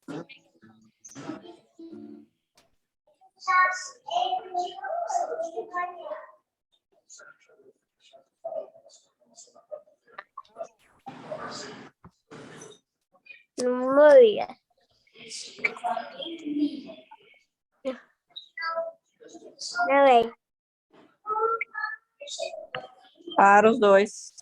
Não morria. Não é. Para os dois.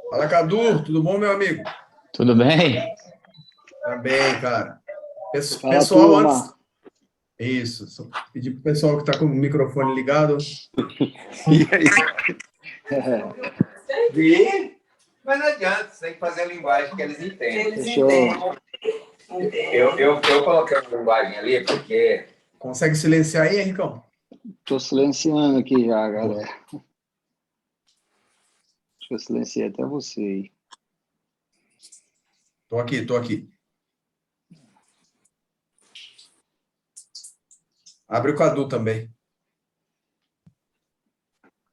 Fala, Cadu, tudo bom, meu amigo? Tudo bem? Tá bem, cara. Fala, Pessoal, turma. antes... Isso, só pedir pro pessoal que está com o microfone ligado. E aí? Vi? Mas não adianta, você tem que fazer a linguagem que eles entendem. Deixa Eu coloquei uma linguagem ali porque... Consegue silenciar aí, Henricão? Tô silenciando aqui já, galera. Deixa eu silenciar até você aí. Tô aqui. Abre o Cadu também.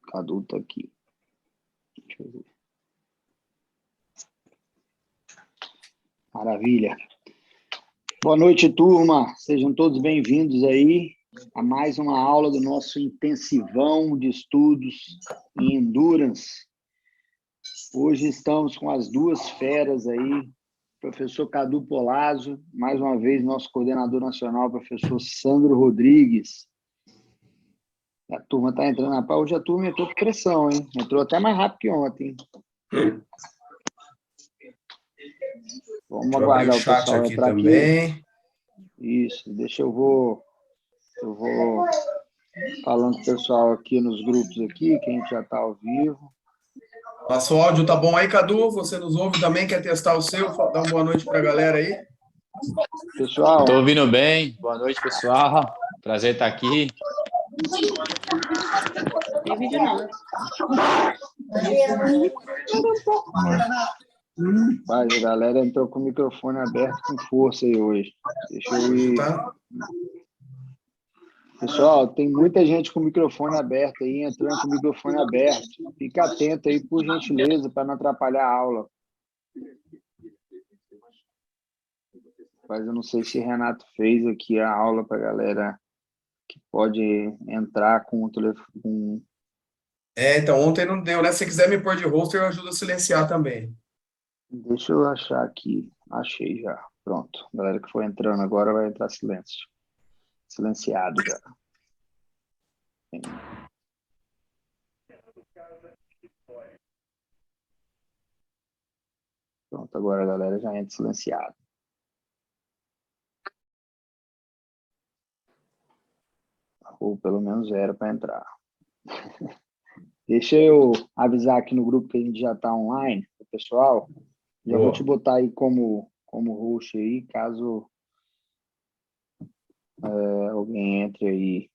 Cadu tá aqui. Deixa eu ver. Maravilha. Boa noite, turma. Sejam todos bem-vindos aí a mais uma aula do nosso intensivão de estudos em Endurance. Hoje estamos com as duas feras aí, professor Cadu Polazzo, mais uma vez nosso coordenador nacional, professor Sandro Rodrigues. A turma está entrando na pau. Hoje a turma entrou com pressão, hein? Entrou até mais rápido que ontem. Vamos aguardar o pessoal entrar aqui. Isso, deixa eu vou falando com o pessoal aqui nos grupos aqui, que a gente já está ao vivo. Nosso áudio tá bom aí, Cadu? Você nos ouve também? Quer testar o seu? Dá uma boa noite para a galera aí. Pessoal. Estou ouvindo bem. Boa noite, pessoal. Prazer estar aqui. Tem vídeo não. Vai, a galera entrou com o microfone aberto com força aí hoje. Deixa eu ir. Pessoal, tem muita gente com o microfone aberto aí, entrando com o microfone aberto. Fica atento aí, por gentileza, para não atrapalhar a aula. Mas eu não sei se o Renato fez aqui a aula para a galera que pode entrar com o telefone. Então ontem não deu, né? Se você quiser me pôr de rosto, eu ajudo a silenciar também. Deixa eu achar aqui. Achei já. Pronto. A galera que for entrando agora vai entrar silêncio. Silenciado já. Pronto, agora a galera já entra silenciado. Ou pelo menos era para entrar. Deixa eu avisar aqui no grupo que a gente já está online, pessoal. Já vou te botar aí como host aí, caso alguém entre aí.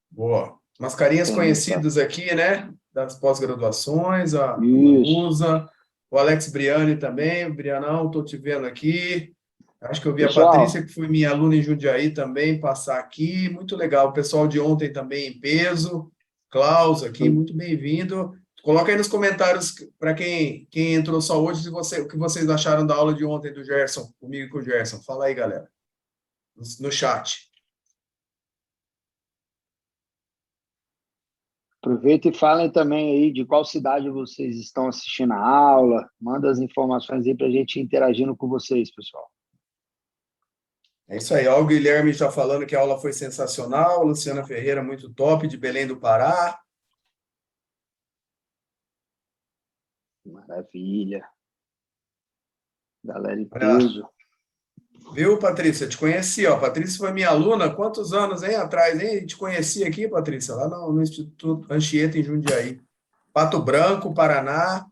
Boa. Umas carinhas conhecidas aqui, né? Das pós-graduações, a Manusa, o Alex Briani também. Brianão, estou te vendo aqui. Acho que eu vi pessoal, a Patrícia, que foi minha aluna em Jundiaí também, passar aqui. Muito legal. O pessoal de ontem também em peso. Klaus aqui, muito bem-vindo. Coloca aí nos comentários para quem entrou só hoje o que vocês acharam da aula de ontem do Gerson, comigo e com o Gerson. Fala aí, galera, no chat. Aproveita e falem também aí de qual cidade vocês estão assistindo a aula. Manda as informações aí para a gente ir interagindo com vocês, pessoal. É isso aí. Ó, o Guilherme já falando que a aula foi sensacional. Luciana Ferreira, muito top, de Belém do Pará. Maravilha. Galera em peso. Viu, Patrícia? Te conheci, ó. Patrícia foi minha aluna, quantos anos, hein, atrás, hein? Te conheci aqui, Patrícia, lá no Instituto Anchieta, em Jundiaí. Pato Branco, Paraná,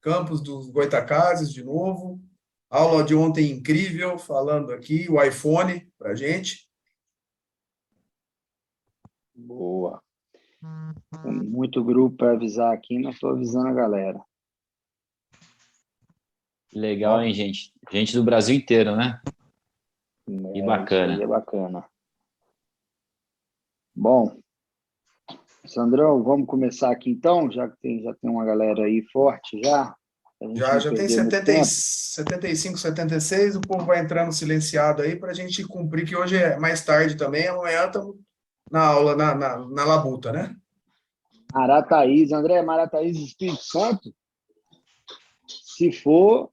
campus dos Goitacazes, de novo. Aula de ontem incrível, falando aqui, o iPhone pra gente. Boa. Tem muito grupo para avisar aqui, mas estou avisando a galera. Legal, hein, gente? Gente do Brasil inteiro, né? Que bacana. Isso aí é bacana. Bom, Sandrão, vamos começar aqui então, já tem uma galera aí forte já. Já tem 75, 76, o povo vai entrando silenciado aí para a gente cumprir, que hoje é mais tarde também, amanhã estamos na aula, na labuta, né? Marataízes, André, Marataízes, Espírito Santo? Se for,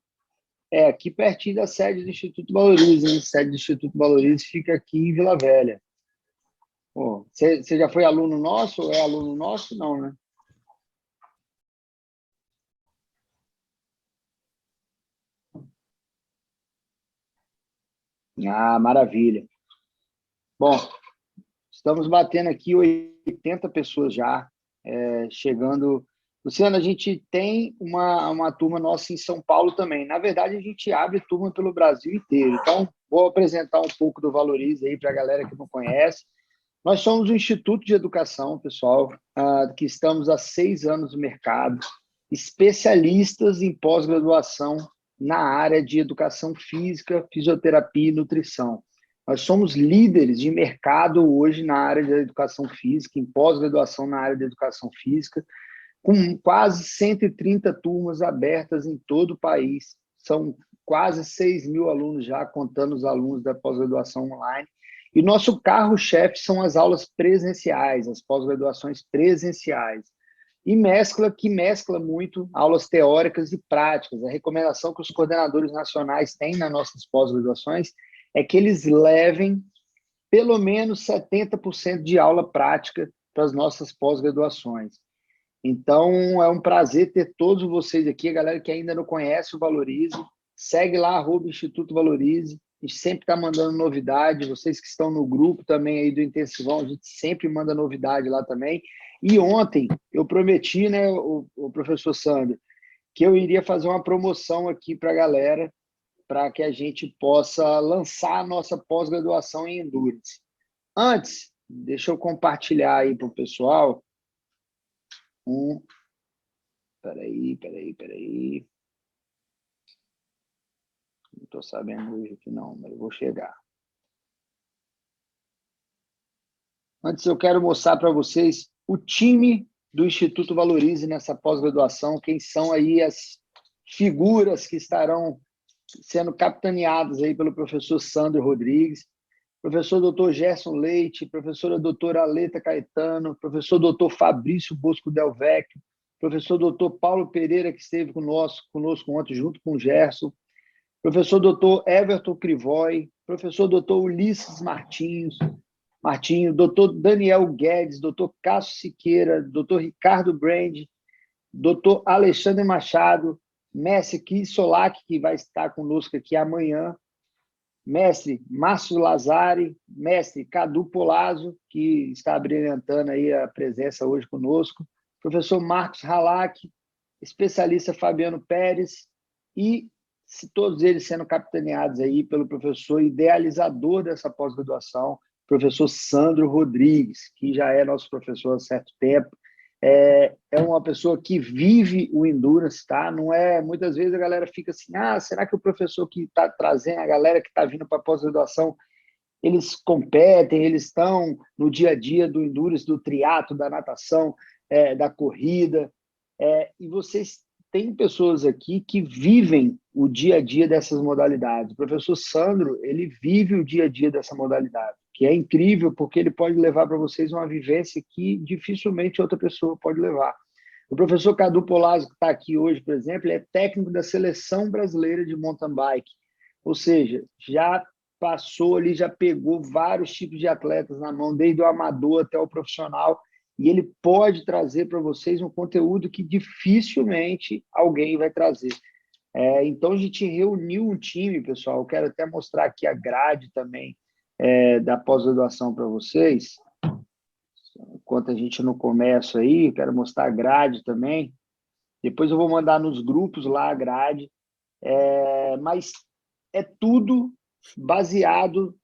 é aqui pertinho da sede do Instituto Valorize, hein? A sede do Instituto Valorize fica aqui em Vila Velha. Você já foi aluno nosso ou é aluno nosso? Não, né? Ah, maravilha. Bom, estamos batendo aqui 80 pessoas já, chegando. Luciano, a gente tem uma turma nossa em São Paulo também. Na verdade, a gente abre turma pelo Brasil inteiro. Então, vou apresentar um pouco do Valorize aí para a galera que não conhece. Nós somos um instituto de educação, pessoal, que estamos há 6 anos no mercado, especialistas em pós-graduação na área de educação física, fisioterapia e nutrição. Nós somos líderes de mercado hoje na área de educação física, em pós-graduação na área de educação física, com quase 130 turmas abertas em todo o país. São quase 6 mil alunos já, contando os alunos da pós-graduação online. E nosso carro-chefe são as aulas presenciais, as pós-graduações presenciais. E mescla muito aulas teóricas e práticas. A recomendação que os coordenadores nacionais têm nas nossas pós-graduações é que eles levem pelo menos 70% de aula prática para as nossas pós-graduações. Então, é um prazer ter todos vocês aqui, a galera que ainda não conhece o Valorize, segue lá, @Instituto Valorize, a gente sempre está mandando novidade, vocês que estão no grupo também aí do Intensivão, a gente sempre manda novidade lá também. E ontem eu prometi, né, o professor Sandro, que eu iria fazer uma promoção aqui para a galera, para que a gente possa lançar a nossa pós-graduação em Endurance. Antes, deixa eu compartilhar aí para o pessoal. Peraí. Não estou sabendo hoje aqui não, mas eu vou chegar. Antes eu quero mostrar para vocês o time do Instituto Valorize nessa pós-graduação, quem são aí as figuras que estarão sendo capitaneadas aí pelo professor Sandro Rodrigues, professor Dr. Gerson Leite, professora doutora Aleta Caetano, professor Dr. Fabrício Bosco Del Vecchio, professor Dr. Paulo Pereira, que esteve conosco ontem junto com o Gerson, professor Dr. Everton Crivoy, professor Dr. Ulisses Martinho, Dr. Daniel Guedes, Dr. Cássio Siqueira, Dr. Ricardo Brand, Dr. Alexandre Machado, mestre Cris Solak, que vai estar conosco aqui amanhã, mestre Márcio Lazari, mestre Cadu Polazzo, que está brilhantando aí a presença hoje conosco, professor Marcos Halak, especialista Fabiano Pérez, e todos eles sendo capitaneados aí pelo professor idealizador dessa pós-graduação, professor Sandro Rodrigues, que já é nosso professor há certo tempo. É uma pessoa que vive o Endurance, tá? Não é, muitas vezes a galera fica assim, será que o professor que está trazendo, a galera que está vindo para a pós-graduação, eles competem, eles estão no dia a dia do Endurance, do triatlo, da natação, da corrida, e vocês têm pessoas aqui que vivem o dia a dia dessas modalidades. O professor Sandro, ele vive o dia a dia dessa modalidade, que é incrível, porque ele pode levar para vocês uma vivência que dificilmente outra pessoa pode levar. O professor Cadu Polazzo, que está aqui hoje, por exemplo, ele é técnico da Seleção Brasileira de Mountain Bike, ou seja, já passou ali, já pegou vários tipos de atletas na mão, desde o amador até o profissional, e ele pode trazer para vocês um conteúdo que dificilmente alguém vai trazer. Então, a gente reuniu um time, pessoal. Eu quero até mostrar aqui a grade também da pós-graduação para vocês. Enquanto a gente não começa aí, quero mostrar a grade também. Depois eu vou mandar nos grupos lá a grade. Mas é tudo baseado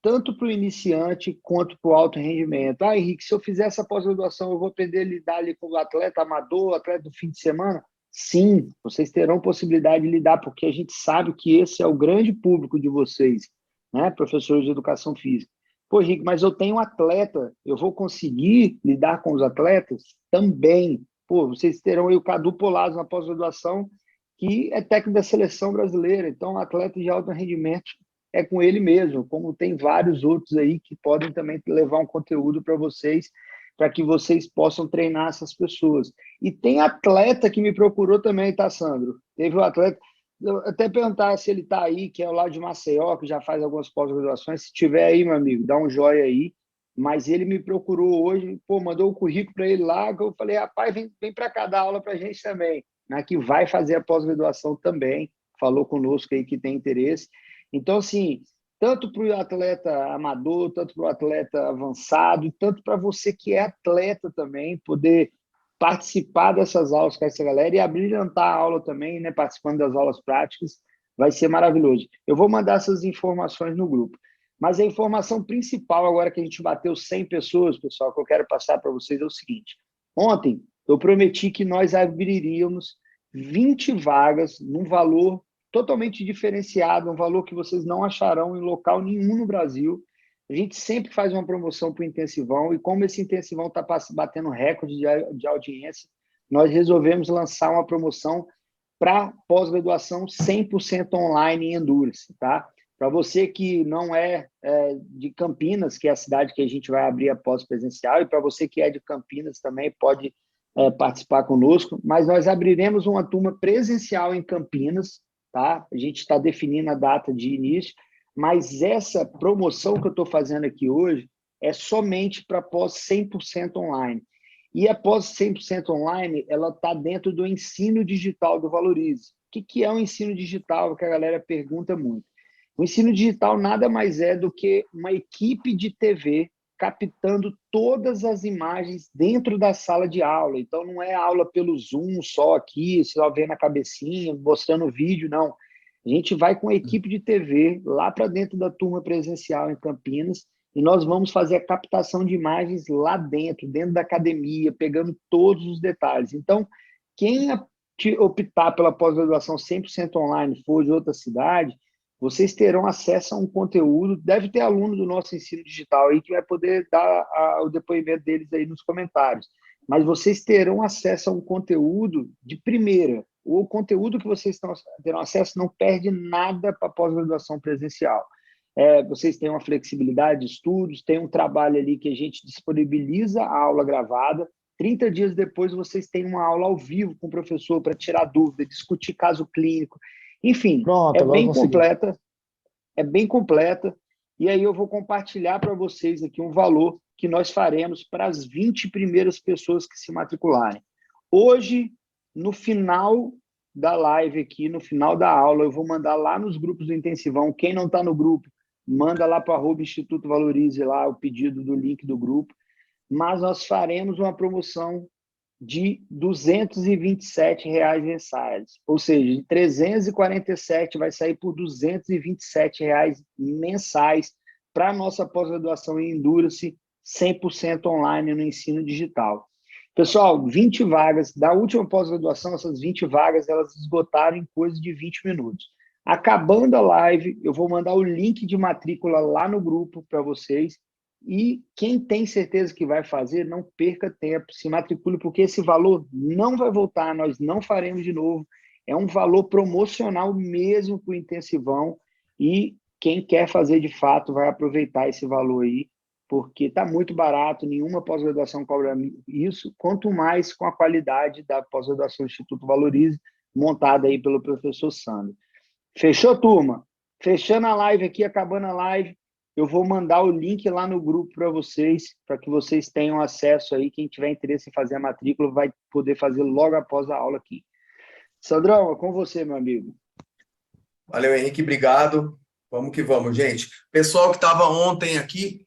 tanto para o iniciante quanto para o alto rendimento. Henrique, se eu fizer essa pós-graduação, eu vou aprender a lidar ali com o atleta amador, atleta do fim de semana? Sim, vocês terão possibilidade de lidar, porque a gente sabe que esse é o grande público de vocês, né, professores de educação física. Pô, Henrique, mas eu tenho um atleta, eu vou conseguir lidar com os atletas? Também. Pô, vocês terão aí o Cadu Polazzo na pós-graduação, que é técnico da seleção brasileira, então atleta de alto rendimento é com ele mesmo, como tem vários outros aí que podem também levar um conteúdo para vocês, para que vocês possam treinar essas pessoas. E tem atleta que me procurou também, tá, Sandro? Teve um atleta, eu até perguntar se ele está aí, que é lá de Maceió, que já faz algumas pós-graduações. Se tiver aí, meu amigo, dá um joinha aí. Mas ele me procurou hoje, mandou o currículo para ele lá, que eu falei, rapaz, vem para cá dar aula para a gente também, né, que vai fazer a pós-graduação também, falou conosco aí que tem interesse. Então, assim, tanto para o atleta amador, tanto para o atleta avançado, tanto para você que é atleta também, poder participar dessas aulas com essa galera e abrilhantar a aula também, né, participando das aulas práticas, vai ser maravilhoso. Eu vou mandar essas informações no grupo. Mas a informação principal, agora que a gente bateu 100 pessoas, pessoal, que eu quero passar para vocês é o seguinte. Ontem, eu prometi que nós abriríamos 20 vagas num valor totalmente diferenciado, um valor que vocês não acharão em local nenhum no Brasil. A gente sempre faz uma promoção para o intensivão, e como esse intensivão está batendo recorde de audiência, nós resolvemos lançar uma promoção para pós-graduação 100% online em Endurance, tá? Para você que não é de Campinas, que é a cidade que a gente vai abrir a pós-presencial, e para você que é de Campinas também pode participar conosco, mas nós abriremos uma turma presencial em Campinas, tá? A gente está definindo a data de início, mas essa promoção que eu estou fazendo aqui hoje é somente para pós 100% online. E a pós 100% online, ela está dentro do ensino digital do Valorize. O que é o ensino digital? Que a galera pergunta muito. O ensino digital nada mais é do que uma equipe de TV captando todas as imagens dentro da sala de aula. Então, não é aula pelo Zoom só aqui, só vendo a cabecinha, mostrando o vídeo, não. A gente vai com a equipe de TV lá para dentro da turma presencial em Campinas e nós vamos fazer a captação de imagens lá dentro da academia, pegando todos os detalhes. Então, quem optar pela pós-graduação 100% online, for de outra cidade, vocês terão acesso a um conteúdo, deve ter aluno do nosso ensino digital aí que vai poder dar o depoimento deles aí nos comentários, mas vocês terão acesso a um conteúdo de primeira. O conteúdo que vocês terão acesso não perde nada para a pós-graduação presencial. Vocês têm uma flexibilidade de estudos, tem um trabalho ali que a gente disponibiliza a aula gravada, 30 dias depois vocês têm uma aula ao vivo com o professor para tirar dúvida, discutir caso clínico. Enfim, Pronto, é bem completa, e aí eu vou compartilhar para vocês aqui um valor que nós faremos para as 20 primeiras pessoas que se matricularem. Hoje, no final da live aqui, no final da aula, eu vou mandar lá nos grupos do Intensivão. Quem não está no grupo, manda lá para o Instituto Valorize lá o pedido do link do grupo, mas nós faremos uma promoção de R$ 227 mensais, ou seja, de 347 vai sair por R$ 227 mensais para a nossa pós-graduação em Endurance 100% online no ensino digital. Pessoal, 20 vagas, da última pós-graduação, essas 20 vagas, elas esgotaram em coisa de 20 minutos. Acabando a live, eu vou mandar o link de matrícula lá no grupo para vocês. E quem tem certeza que vai fazer, não perca tempo, se matricule, porque esse valor não vai voltar, nós não faremos de novo. É um valor promocional mesmo para o intensivão, e quem quer fazer de fato vai aproveitar esse valor aí, porque está muito barato, nenhuma pós-graduação cobra isso, quanto mais com a qualidade da pós-graduação do Instituto Valorize, montada aí pelo professor Sandro. Fechou, turma? Fechando a live aqui, acabando a live, eu vou mandar o link lá no grupo para vocês, para que vocês tenham acesso aí. Quem tiver interesse em fazer a matrícula vai poder fazer logo após a aula aqui. Sandrão, é com você, meu amigo. Valeu, Henrique, obrigado. Vamos que vamos, gente. Pessoal que estava ontem aqui,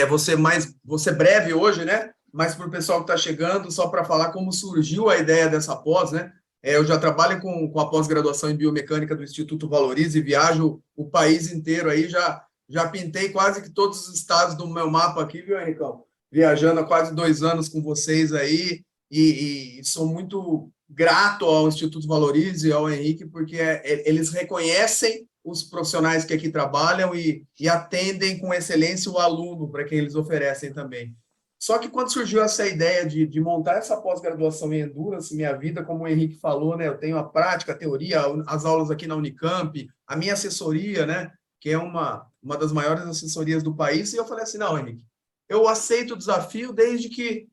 você breve hoje, né? Mas para o pessoal que está chegando, só para falar como surgiu a ideia dessa pós, né? Eu já trabalho com a pós-graduação em biomecânica do Instituto Valorize e viajo o país inteiro aí, já pintei quase que todos os estados do meu mapa aqui, viu, Henricão? Viajando há quase 2 anos com vocês aí, e sou muito grato ao Instituto Valorize e ao Henrique, porque eles reconhecem os profissionais que aqui trabalham e atendem com excelência o aluno para quem eles oferecem também. Só que quando surgiu essa ideia de montar essa pós-graduação em Endurance, minha vida, como o Henrique falou, né, eu tenho a prática, a teoria, as aulas aqui na Unicamp, a minha assessoria, né, que é uma das maiores assessorias do país, e eu falei assim, não, Henrique, eu aceito o desafio desde que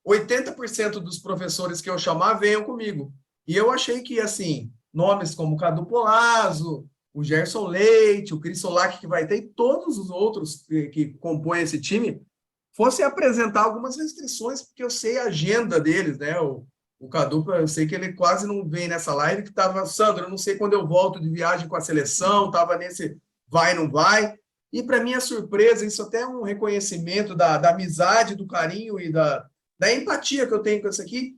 80% dos professores que eu chamar venham comigo. E eu achei que, assim, nomes como o Cadu Polazzo, o Gerson Leite, o Cris Solak, que vai ter, e todos os outros que compõem esse time, fossem apresentar algumas restrições, porque eu sei a agenda deles, né? O Cadu, eu sei que ele quase não vem nessa live, que estava, Sandro, eu não sei quando eu volto de viagem com a seleção, estava nesse vai, não vai. E, para minha surpresa, isso até é um reconhecimento da amizade, do carinho e da empatia que eu tenho com isso aqui,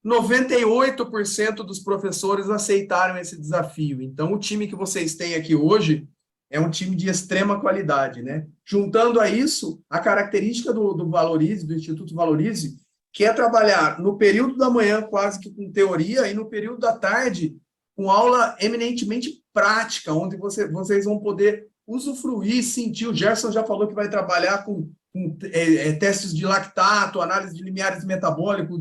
98% dos professores aceitaram esse desafio. Então, o time que vocês têm aqui hoje é um time de extrema qualidade, né? Juntando a isso, a característica do Valorize, do Instituto Valorize, que é trabalhar no período da manhã quase que com teoria e no período da tarde com aula eminentemente prática, onde vocês vão poder usufruir, sentir. O Gerson já falou que vai trabalhar com testes de lactato, análise de limiares metabólicos,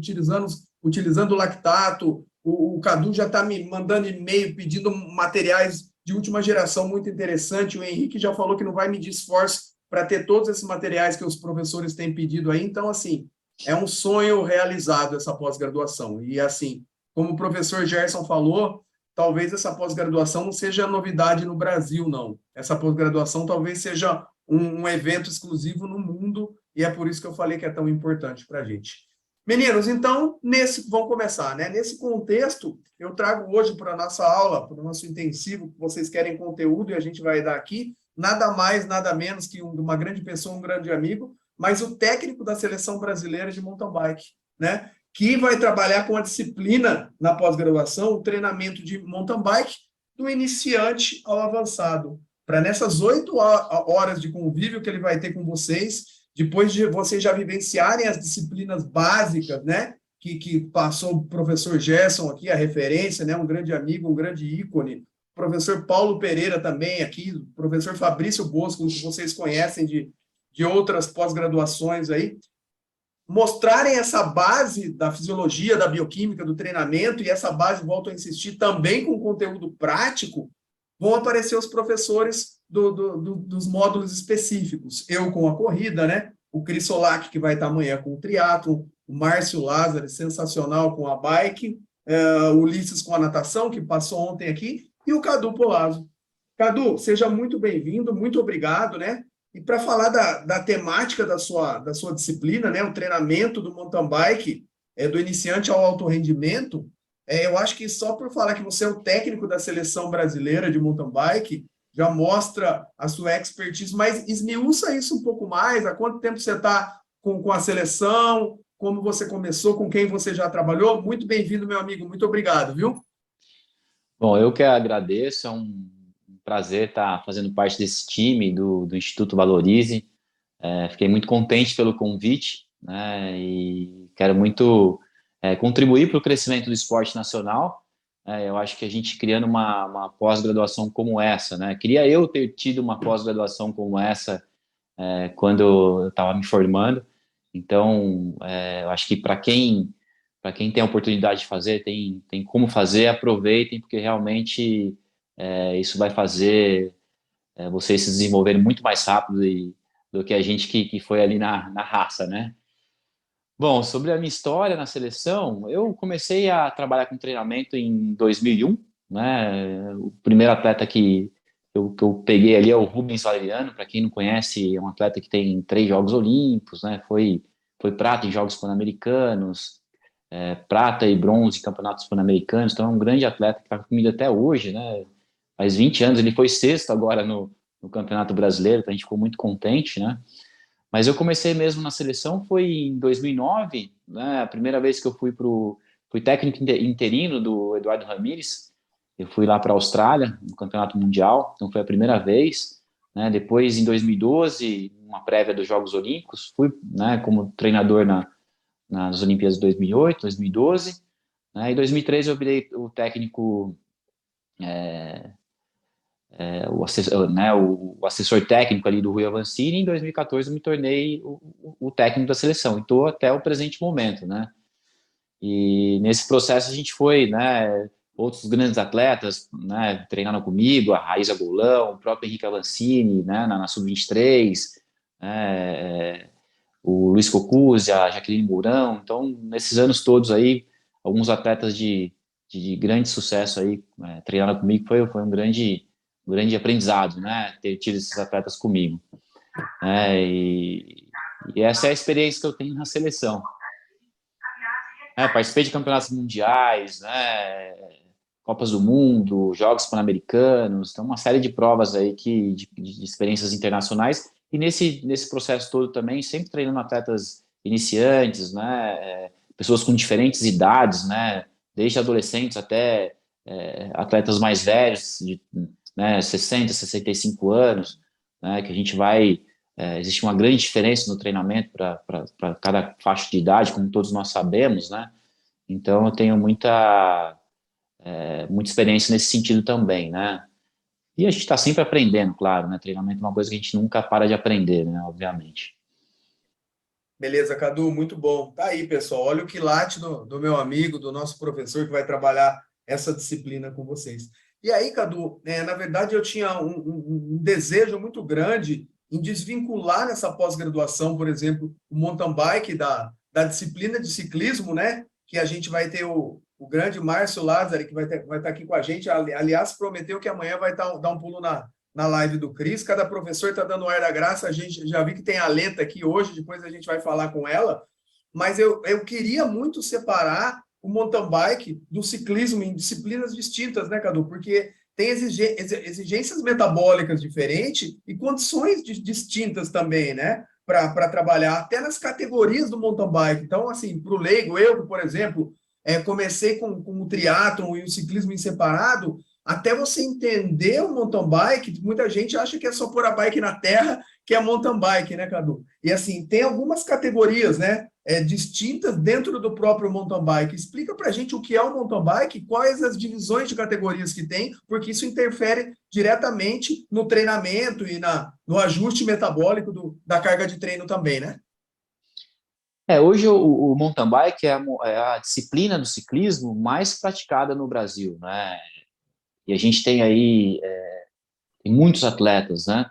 utilizando o lactato. O Cadu já está me mandando e-mail pedindo materiais de última geração muito interessante. O Henrique já falou que não vai medir esforço para ter todos esses materiais que os professores têm pedido aí. Então, assim, é um sonho realizado essa pós-graduação. E, assim, como o professor Gerson falou, talvez essa pós-graduação não seja novidade no Brasil, não. Essa pós-graduação talvez seja um evento exclusivo no mundo, e é por isso que eu falei que é tão importante para a gente. Meninos, então, vamos começar, né? Nesse contexto, eu trago hoje para a nossa aula, para o nosso intensivo, que vocês querem conteúdo, e a gente vai dar aqui, nada mais, nada menos que uma grande pessoa, um grande amigo, mas o técnico da Seleção Brasileira de Mountain Bike, né? Que vai trabalhar com a disciplina na pós-graduação, o treinamento de mountain bike, do iniciante ao avançado. Para nessas 8 horas de convívio que ele vai ter com vocês, depois de vocês já vivenciarem as disciplinas básicas, né, que passou o professor Gerson aqui, a referência, né, um grande amigo, um grande ícone, o professor Paulo Pereira também aqui, o professor Fabrício Bosco, que vocês conhecem de outras pós-graduações aí, mostrarem essa base da fisiologia, da bioquímica, do treinamento, e essa base, volto a insistir, também com conteúdo prático, vão aparecer os professores dos módulos específicos. Eu com a corrida, né? O Cris Solak, que vai estar amanhã com o triatlon, o Márcio Lázaro, sensacional com a bike, o Ulisses com a natação, que passou ontem aqui, e o Cadu Polazzo. Cadu, seja muito bem-vindo, muito obrigado, né? E para falar da temática da sua disciplina, né? O treinamento do mountain bike, do iniciante ao alto rendimento, eu acho que só por falar que você é o técnico da Seleção Brasileira de Mountain Bike, já mostra a sua expertise, mas esmiuça isso um pouco mais. Há quanto tempo você está com a seleção? Como você começou? Com quem você já trabalhou? Muito bem-vindo, meu amigo. Muito obrigado, viu? Bom, eu que agradeço. É um prazer estar fazendo parte desse time do Instituto Valorize. Fiquei muito contente pelo convite, né? E quero muito contribuir para o crescimento do esporte nacional. Eu acho que a gente criando uma pós-graduação como essa, né? Queria eu ter tido uma pós-graduação como essa quando eu estava me formando. Então, eu acho que para quem tem a oportunidade de fazer, tem como fazer, aproveitem, porque realmente isso vai fazer vocês se desenvolverem muito mais rápido do que a gente que foi ali na raça, né? Bom, sobre a minha história na seleção, eu comecei a trabalhar com treinamento em 2001, né? O primeiro atleta que eu peguei ali é o Rubens Valeriano. Para quem não conhece, é um atleta que tem 3 Jogos Olímpicos, né? Foi prata em Jogos Pan-Americanos, prata e bronze em campeonatos pan-americanos, então é um grande atleta que está comigo até hoje, né? Faz 20 anos, ele foi sexto agora no Campeonato Brasileiro, então a gente ficou muito contente, né? Mas eu comecei mesmo na seleção foi em 2009, né? A primeira vez que eu fui técnico interino do Eduardo Ramírez. Eu fui lá para a Austrália, no Campeonato Mundial, então foi a primeira vez, né? Depois, em 2012, uma prévia dos Jogos Olímpicos, fui, né, como treinador nas Olimpíadas de 2008, 2012, né? Em 2013 eu virei o técnico, o assessor técnico ali do Rui Avancini, e em 2014 eu me tornei o técnico da seleção, e estou até o presente momento, né? E nesse processo a gente foi, né, outros grandes atletas, né, treinaram comigo, a Raíza Golão, o próprio Henrique Avancini, né, na Sub-23, o Luiz Cocuzzi, a Jaqueline Mourão. Então, nesses anos todos aí, alguns atletas de grande sucesso aí treinaram comigo, foi um grande aprendizado, né, ter tido esses atletas comigo. E essa é a experiência que eu tenho na seleção. Participei de campeonatos mundiais, né, Copas do Mundo, Jogos Pan-Americanos, então uma série de provas aí de experiências internacionais, e nesse processo todo também, sempre treinando atletas iniciantes, né, pessoas com diferentes idades, né, desde adolescentes até atletas mais velhos, de 60, 65 anos, né, que a gente vai... existe uma grande diferença no treinamento para cada faixa de idade, como todos nós sabemos, né? Então, eu tenho muita experiência nesse sentido também, né? E a gente está sempre aprendendo, claro, né? Treinamento é uma coisa que a gente nunca para de aprender, né? Obviamente. Beleza, Cadu, muito bom. Tá aí, pessoal. Olha o quilate do meu amigo, do nosso professor que vai trabalhar essa disciplina com vocês. E aí, Cadu, na verdade, eu tinha um desejo muito grande em desvincular nessa pós-graduação, por exemplo, o mountain bike da disciplina de ciclismo, né? Que a gente vai ter o grande Márcio Lázari, que vai estar aqui com a gente. Aliás, prometeu que amanhã vai dar um pulo na live do Cris. Cada professor está dando o ar da graça. A gente já vi que tem a Leta aqui hoje, depois a gente vai falar com ela. Mas eu queria muito separar o mountain bike do ciclismo em disciplinas distintas, né, Cadu? Porque tem exigências metabólicas diferentes e condições distintas também, né? Para trabalhar até nas categorias do mountain bike. Então, assim, para o leigo, eu, por exemplo, comecei com o triatlon e o ciclismo em separado, até você entender o mountain bike, muita gente acha que é só pôr a bike na terra, que é mountain bike, né, Cadu? E assim, tem algumas categorias, né, distintas dentro do próprio mountain bike. Explica pra gente o que é o mountain bike, quais as divisões de categorias que tem, porque isso interfere diretamente no treinamento e no ajuste metabólico da carga de treino também, né? Hoje o mountain bike é a disciplina do ciclismo mais praticada no Brasil, né? E a gente tem aí tem muitos atletas, né?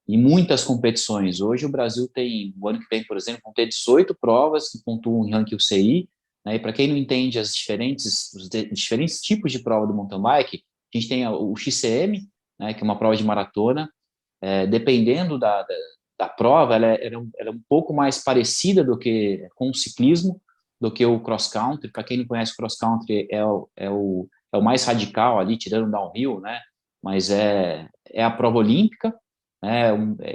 E muitas competições. Hoje o Brasil tem, o ano que vem, por exemplo, vão ter 18 provas que pontuam em ranking UCI, né? E para quem não entende os diferentes tipos de prova do mountain bike, a gente tem o XCM, né? Que é uma prova de maratona. Dependendo da prova, ela é um pouco mais parecida com o ciclismo do que o cross country. Para quem não conhece, o cross country é o mais radical ali, tirando o downhill, né? Mas é a prova olímpica, né?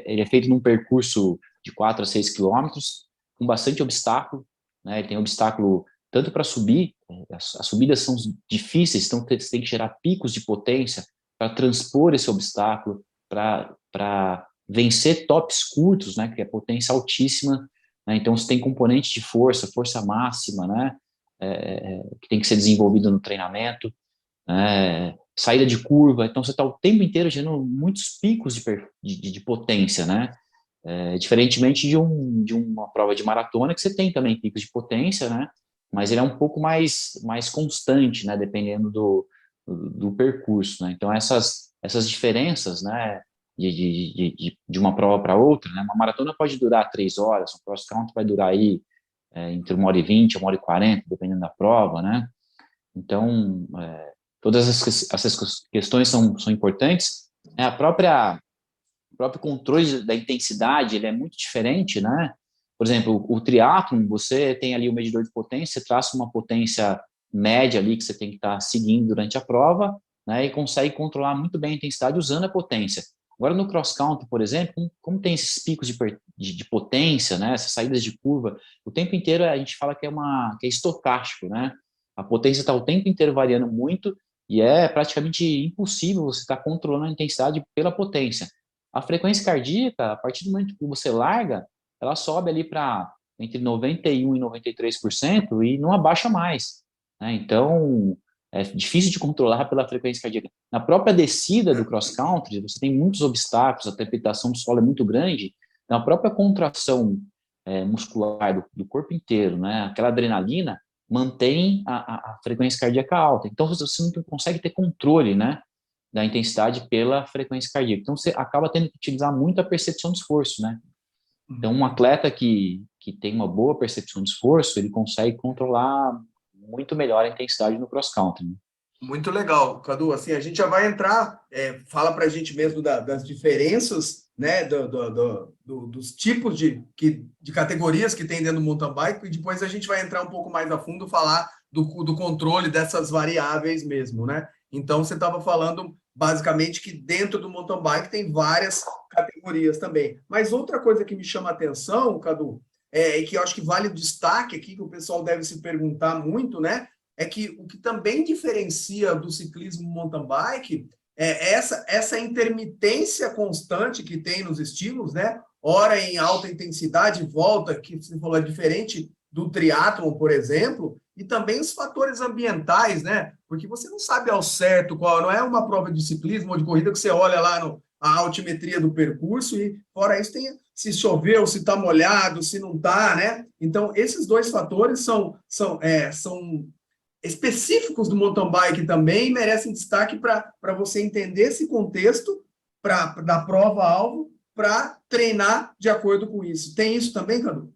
Ele é feito num percurso de 4 a 6 quilômetros, com bastante obstáculo, né? Ele tem obstáculo tanto para subir, as subidas são difíceis, então você tem que gerar picos de potência para transpor esse obstáculo, para vencer tops curtos, né? Que é potência altíssima, né? Então você tem componente de força máxima, né? Que tem que ser desenvolvido no treinamento. Saída de curva, então você está o tempo inteiro gerando muitos picos de potência, né? Diferentemente de uma prova de maratona, que você tem também picos de potência, né? Mas ele é um pouco mais constante, né? Dependendo do percurso, né? Então essas diferenças, né? De uma prova para outra, né? Uma maratona pode durar 3 horas, um cross country vai durar aí entre 1h20 e 1h40, dependendo da prova, né? Então todas essas questões são importantes. O próprio controle da intensidade, ele é muito diferente, né? por exemplo, o triatlon, você tem ali o medidor de potência, você traça uma potência média ali que você tem que estar seguindo durante a prova, né, e consegue controlar muito bem a intensidade usando a potência. Agora, no cross-country, por exemplo, como tem esses picos de potência, né, essas saídas de curva, o tempo inteiro a gente fala que é estocástico, né? A potência está o tempo inteiro variando muito e é praticamente impossível você estar controlando a intensidade pela potência. A frequência cardíaca, a partir do momento que você larga, ela sobe ali para entre 91% e 93% e não abaixa mais, né? Então, é difícil de controlar pela frequência cardíaca. Na própria descida do cross-country, você tem muitos obstáculos, a trepidação do solo é muito grande, então a própria contração muscular do corpo inteiro, né, aquela adrenalina, mantém a frequência cardíaca alta. Então, você não consegue ter controle, né, da intensidade pela frequência cardíaca. Então, você acaba tendo que utilizar muito a percepção de esforço, né? Então, um atleta que tem uma boa percepção de esforço, ele consegue controlar muito melhor a intensidade no cross-country, né? Muito legal, Cadu. Assim, a gente já vai entrar, fala para a gente mesmo das diferenças, né, dos tipos de categorias que tem dentro do mountain bike, e depois a gente vai entrar um pouco mais a fundo, falar do controle dessas variáveis mesmo, né? Então, você estava falando basicamente que dentro do mountain bike tem várias categorias também. Mas outra coisa que me chama a atenção, Cadu, e que eu acho que vale o destaque aqui, que o pessoal deve se perguntar muito, né? É que o que também diferencia do ciclismo mountain bike é essa intermitência constante que tem nos estímulos, né? Hora em alta intensidade, volta, que você falou, é diferente do triatlon, por exemplo, e também os fatores ambientais, né? Porque você não sabe ao certo qual, não é uma prova de ciclismo ou de corrida que você olha lá a altimetria do percurso e, fora isso, tem se choveu, se está molhado, se não está, né? Então, esses dois fatores são específicos do mountain bike também e merecem destaque para você entender esse contexto da prova-alvo para treinar de acordo com isso. Tem isso também, Cadu?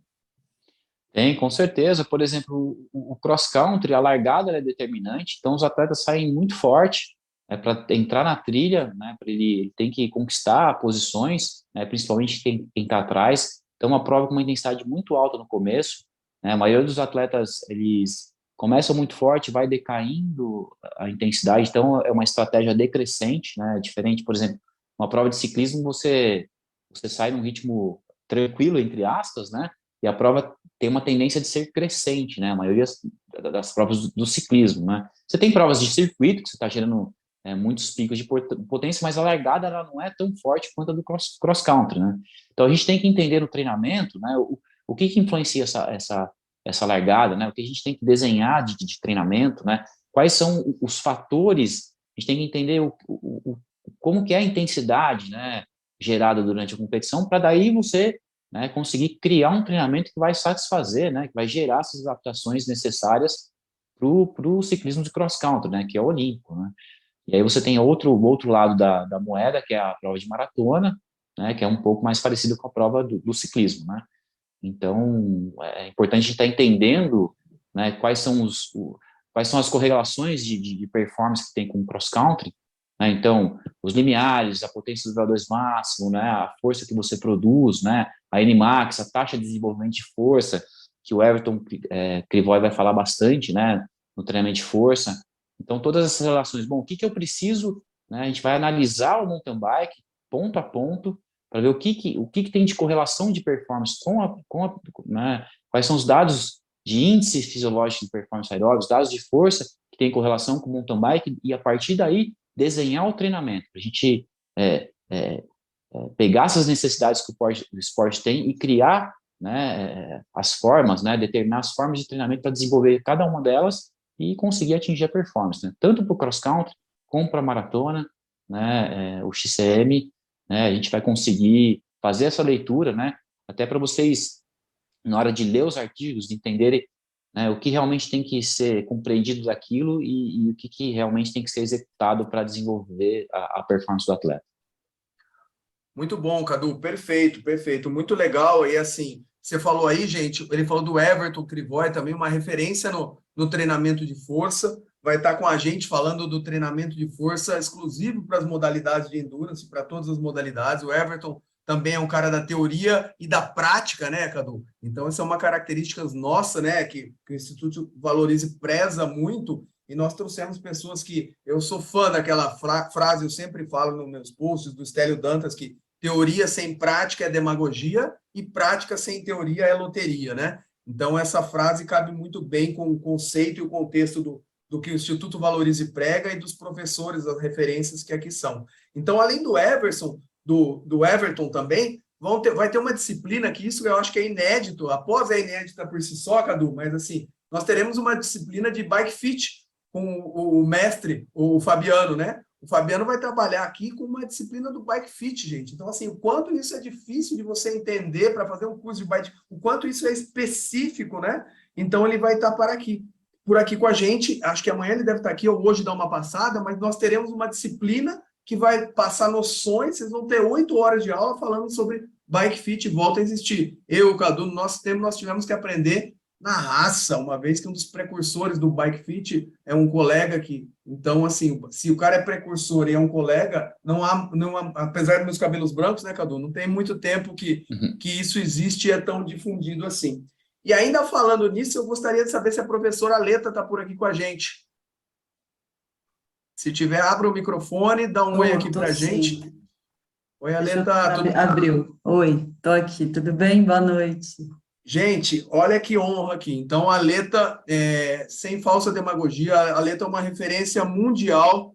Tem, com certeza. Por exemplo, o cross-country, a largada é determinante, então os atletas saem muito forte para entrar na trilha, né, ele tem que conquistar posições, né, principalmente quem está atrás. Então, uma prova com uma intensidade muito alta no começo, né, a maioria dos atletas, eles começam muito forte, vai decaindo a intensidade, então é uma estratégia decrescente, né, diferente, por exemplo, uma prova de ciclismo, você sai num ritmo tranquilo, entre aspas, né, e a prova tem uma tendência de ser crescente, né, a maioria das provas do ciclismo, né. Você tem provas de circuito, que você está gerando muitos picos de potência, mas a largada ela não é tão forte quanto a do cross-country, né. Então a gente tem que entender no treinamento, né, o que influencia essa largada, né, o que a gente tem que desenhar de treinamento, né, quais são os fatores, a gente tem que entender como que é a intensidade, né, gerada durante a competição, para daí você, né, conseguir criar um treinamento que vai satisfazer, né, que vai gerar essas adaptações necessárias para o ciclismo de cross-country, né, que é o olímpico, né. E aí você tem outro lado da moeda, que é a prova de maratona, né, que é um pouco mais parecido com a prova do ciclismo, né. Então, é importante a gente estar entendendo, né, quais são as correlações de performance que tem com o cross-country, né, então, os limiares, a potência dos vibradores máximo, né, a força que você produz, né, a Nmax, a taxa de desenvolvimento de força, que o Everton Krivoy vai falar bastante, né, no treinamento de força. Então, todas essas relações, bom, o que eu preciso, né, a gente vai analisar o mountain bike, ponto a ponto, para ver o que tem de correlação de performance né, quais são os dados de índice fisiológico de performance aeróbica, os dados de força que tem correlação com o mountain bike, e a partir daí desenhar o treinamento, para a gente pegar essas necessidades que o esporte tem e criar, né, as formas, né, determinar as formas de treinamento para desenvolver cada uma delas e conseguir atingir a performance, né, tanto para o cross-country como para a maratona, né, o XCM, né, a gente vai conseguir fazer essa leitura, né, até para vocês, na hora de ler os artigos, de entenderem, né, o que realmente tem que ser compreendido daquilo e o que realmente tem que ser executado para desenvolver a performance do atleta. Muito bom, Cadu, perfeito, perfeito, muito legal. E assim, você falou aí, gente, ele falou do Everton Krivoy, também uma referência no treinamento de força, vai estar com a gente falando do treinamento de força exclusivo para as modalidades de endurance, para todas as modalidades. O Everton também é um cara da teoria e da prática, né, Cadu? Então, essa é uma característica nossa, né, que o Instituto Valorize preza muito, e nós trouxemos pessoas que... Eu sou fã daquela frase, eu sempre falo nos meus posts, do Stélio Dantas, que teoria sem prática é demagogia e prática sem teoria é loteria, né? Então, essa frase cabe muito bem com o conceito e o contexto do que o Instituto Valorize prega e dos professores, as referências que aqui são. Então, além do Everson, do Everton também, vai ter uma disciplina que isso eu acho que é inédito, após é inédita por si só, Cadu, mas assim, nós teremos uma disciplina de bike fit com o mestre, o Fabiano, né? O Fabiano vai trabalhar aqui com uma disciplina do bike fit, gente. Então, assim, o quanto isso é difícil de você entender para fazer um curso de bike, o quanto isso é específico, né? Então, ele vai estar por aqui com a gente. Acho que amanhã ele deve estar aqui, ou hoje dar uma passada, mas nós teremos uma disciplina que vai passar noções, vocês vão ter 8 horas de aula falando sobre bike fit, volta a existir. Eu, o Cadu, no nosso tempo, nós tivemos que aprender na raça, uma vez que um dos precursores do bike fit é um colega que... Então, assim, se o cara é precursor e é um colega, não há apesar dos meus cabelos brancos, né, Cadu? Não tem muito tempo que isso existe e é tão difundido assim. E ainda falando nisso, eu gostaria de saber se a professora Aleta está por aqui com a gente. Se tiver, abra o microfone, dá um oi aqui para a gente. Oi, Aleta. Abriu. Oi, estou aqui. Tudo bem? Boa noite. Gente, olha que honra aqui. Então, a Aleta, sem falsa demagogia, a Aleta é uma referência mundial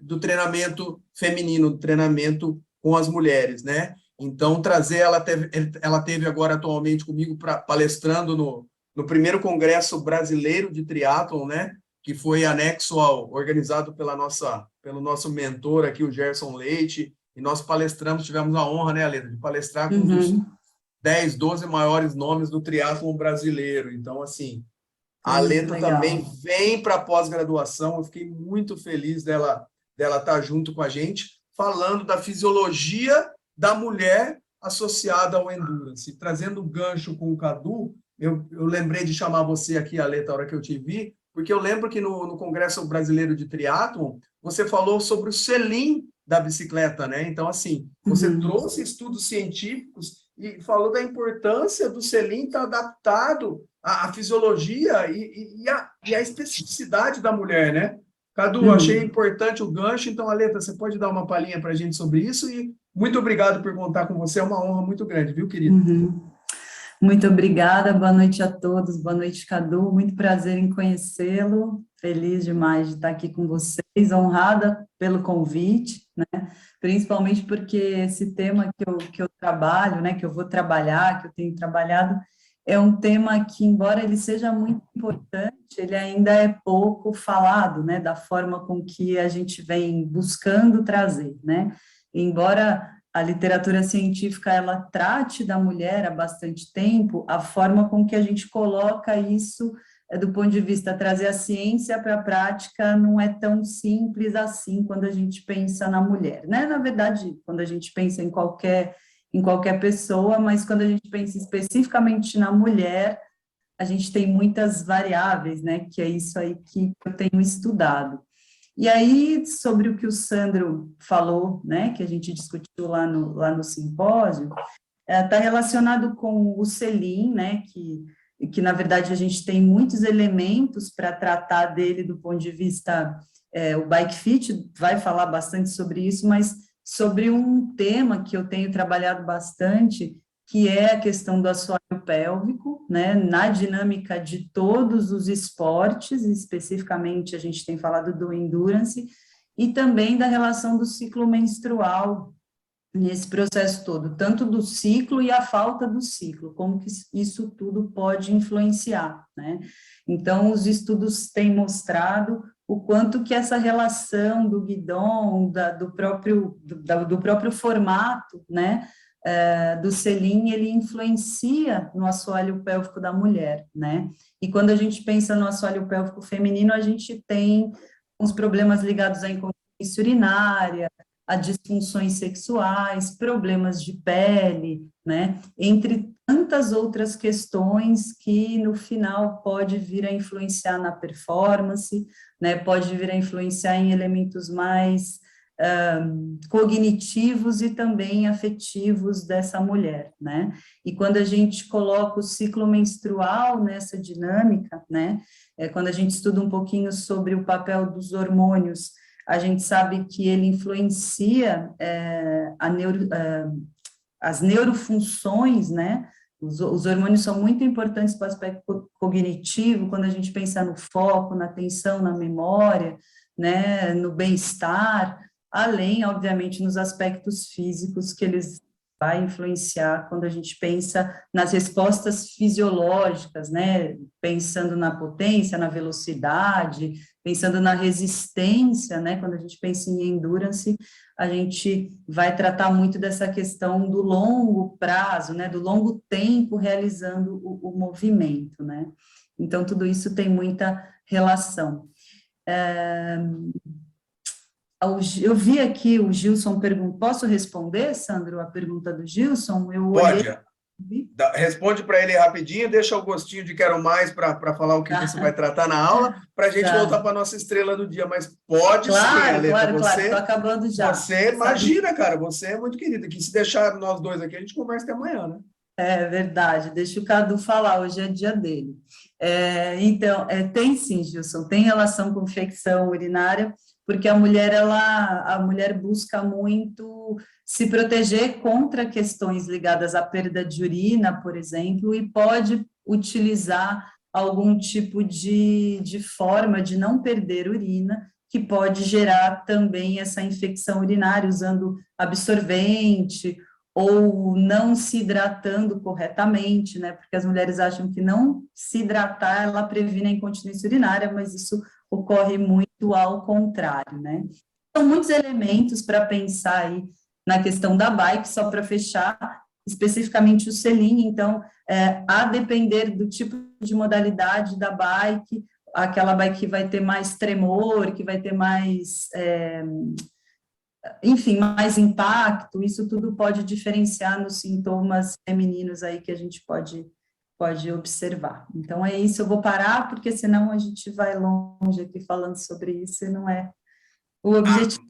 do treinamento feminino, do treinamento com as mulheres, né? Então, trazer ela teve agora atualmente comigo palestrando no primeiro Congresso Brasileiro de Triatlon, né? Que foi anexo organizado pelo nosso mentor aqui, o Gerson Leite, e nós palestramos, tivemos a honra, né, Aleta, de palestrar com um dos 10, 12 maiores nomes do triatlon brasileiro. Então, assim, a Aleta também vem para a pós-graduação. Eu fiquei muito feliz dela estar junto com a gente, falando da fisiologia da mulher associada ao endurance. Trazendo o gancho com o Cadu, eu lembrei de chamar você aqui, Aleta, a hora que eu te vi, porque eu lembro que no Congresso Brasileiro de Triatlon, você falou sobre o selim da bicicleta, né? Então, assim, você trouxe estudos científicos e falou da importância do selim estar adaptado à fisiologia e à especificidade da mulher, né? Cadu, achei importante o gancho, então, Aleta, você pode dar uma palhinha para a gente sobre isso? E muito obrigado por contar com você, é uma honra muito grande, viu, querida? Muito obrigada, boa noite a todos, boa noite, Cadu, muito prazer em conhecê-lo, feliz demais de estar aqui com vocês, honrada pelo convite, né? Principalmente porque esse tema que eu trabalho, né, que eu vou trabalhar, que eu tenho trabalhado, é um tema que, embora ele seja muito importante, ele ainda é pouco falado, né, da forma com que a gente vem buscando trazer, né? Embora a literatura científica ela trate da mulher há bastante tempo, a forma com que a gente coloca isso do ponto de vista trazer a ciência para a prática não é tão simples assim quando a gente pensa na mulher, né? Na verdade, quando a gente pensa em qualquer pessoa, mas quando a gente pensa especificamente na mulher, a gente tem muitas variáveis, né? Que é isso aí que eu tenho estudado. E aí, sobre o que o Sandro falou, né, que a gente discutiu lá no simpósio, está relacionado com o selim, né, que na verdade a gente tem muitos elementos para tratar dele do ponto de vista, o Bike Fit vai falar bastante sobre isso, mas sobre um tema que eu tenho trabalhado bastante, que é a questão do assoalho pélvico, né, na dinâmica de todos os esportes, especificamente a gente tem falado do endurance, e também da relação do ciclo menstrual nesse processo todo, tanto do ciclo e a falta do ciclo, como que isso tudo pode influenciar, né? Então, os estudos têm mostrado o quanto que essa relação do guidon, do próprio formato, né, do selim, ele influencia no assoalho pélvico da mulher, né? E quando a gente pensa no assoalho pélvico feminino, a gente tem uns problemas ligados à incontinência urinária, a disfunções sexuais, problemas de pele, né? Entre tantas outras questões que, no final, pode vir a influenciar na performance, né? Pode vir a influenciar em elementos mais cognitivos e também afetivos dessa mulher, né? E quando a gente coloca o ciclo menstrual nessa dinâmica, né? Quando a gente estuda um pouquinho sobre o papel dos hormônios, a gente sabe que ele influencia as neurofunções, né? Os hormônios são muito importantes para o aspecto cognitivo, quando a gente pensa no foco, na atenção, na memória, né? No bem-estar, além, obviamente, nos aspectos físicos que eles vai influenciar quando a gente pensa nas respostas fisiológicas, né? Pensando na potência, na velocidade, pensando na resistência, né? Quando a gente pensa em endurance, a gente vai tratar muito dessa questão do longo prazo, né? Do longo tempo realizando o movimento, né? Então, tudo isso tem muita relação. Eu vi aqui o Gilson perguntou, posso responder, Sandro, a pergunta do Gilson? Pode. Responde para ele rapidinho, deixa o gostinho de quero mais para falar o que você vai tratar na aula, para a gente voltar para a nossa estrela do dia, mas pode sim, Aleta, claro, estou acabando já. Você imagina, cara, você é muito querida, que se deixar nós dois aqui, a gente conversa até amanhã, né? É verdade, deixa o Cadu falar, hoje é dia dele. Então, tem sim, Gilson, tem relação com infecção urinária, porque a mulher busca muito se proteger contra questões ligadas à perda de urina, por exemplo, e pode utilizar algum tipo de forma de não perder urina, que pode gerar também essa infecção urinária, usando absorvente, ou não se hidratando corretamente, né, porque as mulheres acham que não se hidratar, ela previne a incontinência urinária, mas isso ocorre muito ao contrário, né. São muitos elementos para pensar aí na questão da bike, só para fechar, especificamente o selim, então, a depender do tipo de modalidade da bike, aquela bike que vai ter mais tremor, que vai ter mais, enfim, mais impacto, isso tudo pode diferenciar nos sintomas femininos aí que a gente pode observar. Então, é isso, eu vou parar, porque senão a gente vai longe aqui falando sobre isso, e não é o objetivo.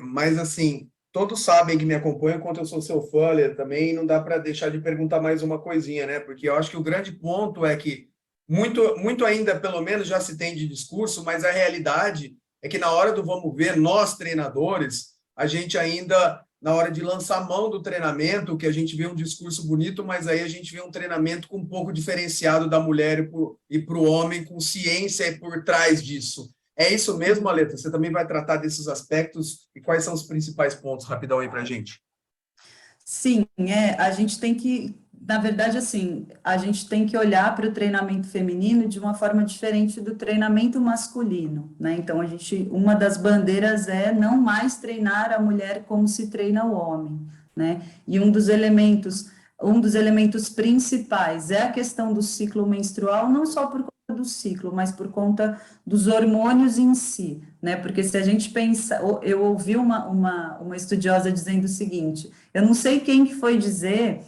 Mas assim, todos sabem que me acompanham, quanto eu sou seu fã, Lê, também, não dá para deixar de perguntar mais uma coisinha, né? Porque eu acho que o grande ponto é que muito ainda, pelo menos, já se tem de discurso, mas a realidade é que na hora do vamos ver, nós treinadores, a gente ainda, na hora de lançar mão do treinamento, que a gente vê um discurso bonito, mas aí a gente vê um treinamento com um pouco diferenciado da mulher e para o homem, com ciência por trás disso. É isso mesmo, Aleta? Você também vai tratar desses aspectos, e quais são os principais pontos, rapidão aí para a gente? Sim, a gente tem que, na verdade, assim, a gente tem que olhar para o treinamento feminino de uma forma diferente do treinamento masculino, né? Então, uma das bandeiras é não mais treinar a mulher como se treina o homem, né? E um dos elementos principais é a questão do ciclo menstrual, não só por conta do ciclo, mas por conta dos hormônios em si, né? Porque se a gente pensa, eu ouvi uma estudiosa dizendo o seguinte, eu não sei quem que foi dizer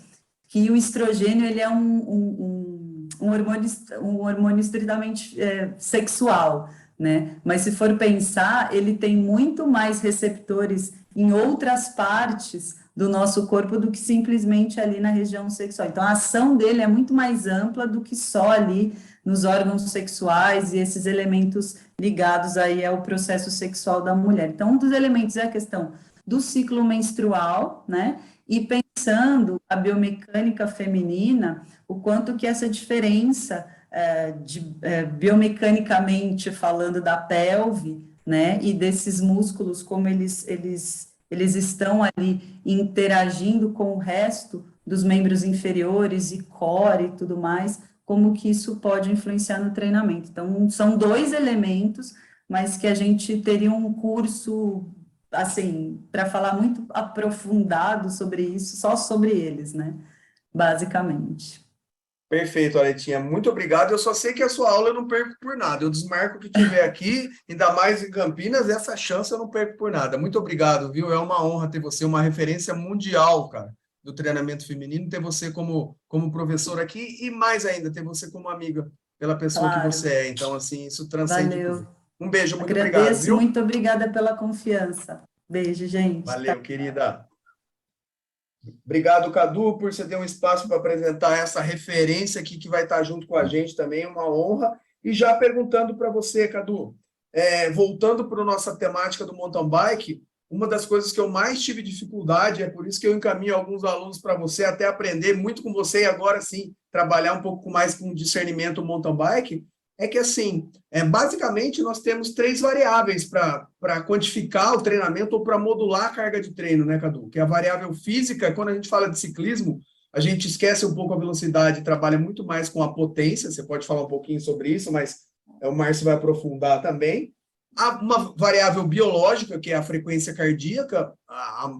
que o estrogênio ele é um hormônio estritamente sexual, né? Mas se for pensar, ele tem muito mais receptores em outras partes do nosso corpo do que simplesmente ali na região sexual. Então, a ação dele é muito mais ampla do que só ali nos órgãos sexuais e esses elementos ligados aí ao processo sexual da mulher. Então, um dos elementos é a questão do ciclo menstrual, né? E pensando a biomecânica feminina, o quanto que essa diferença biomecanicamente falando da pelve, né? E desses músculos, como eles estão ali interagindo com o resto dos membros inferiores e core e tudo mais, como que isso pode influenciar no treinamento. Então, são dois elementos, mas que a gente teria um curso, assim, para falar muito aprofundado sobre isso, só sobre eles, né? Basicamente. Perfeito, Aletinha. Muito obrigado. Eu só sei que a sua aula eu não perco por nada. Eu desmarco o que tiver aqui, ainda mais em Campinas, essa chance eu não perco por nada. Muito obrigado, viu? É uma honra ter você, uma referência mundial, cara, do treinamento feminino, ter você como professor aqui e mais ainda, ter você como amiga, pela pessoa que você é. Então, assim, isso transcende tudo. Um beijo, muito obrigado, Agradeço, viu? muito obrigada pela confiança. Beijo, gente. Valeu, querida. Obrigado, Cadu, por você ter um espaço para apresentar essa referência aqui que vai estar junto com a gente também, uma honra. E já perguntando para você, Cadu, voltando para a nossa temática do mountain bike, uma das coisas que eu mais tive dificuldade, é por isso que eu encaminho alguns alunos para você, até aprender muito com você e agora sim, trabalhar um pouco mais com discernimento mountain bike, é que assim, basicamente nós temos 3 variáveis para quantificar o treinamento ou para modular a carga de treino, né, Cadu? Que é a variável física, quando a gente fala de ciclismo, a gente esquece um pouco a velocidade e trabalha muito mais com a potência, você pode falar um pouquinho sobre isso, mas o Márcio vai aprofundar também. Há uma variável biológica, que é a frequência cardíaca,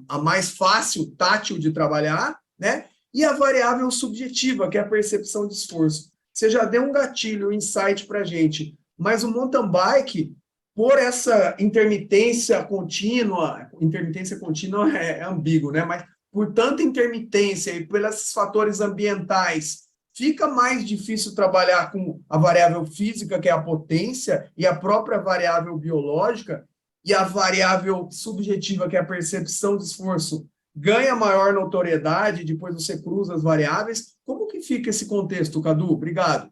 a mais fácil, tátil de trabalhar, né? E a variável subjetiva, que é a percepção de esforço. Você já deu um gatilho, um insight para a gente, mas o mountain bike, por essa intermitência contínua é ambíguo, né? Mas por tanta intermitência e pelos fatores ambientais, fica mais difícil trabalhar com a variável física, que é a potência, e a própria variável biológica, e a variável subjetiva, que é a percepção de esforço, ganha maior notoriedade, depois você cruza as variáveis. Como que fica esse contexto, Cadu? Obrigado.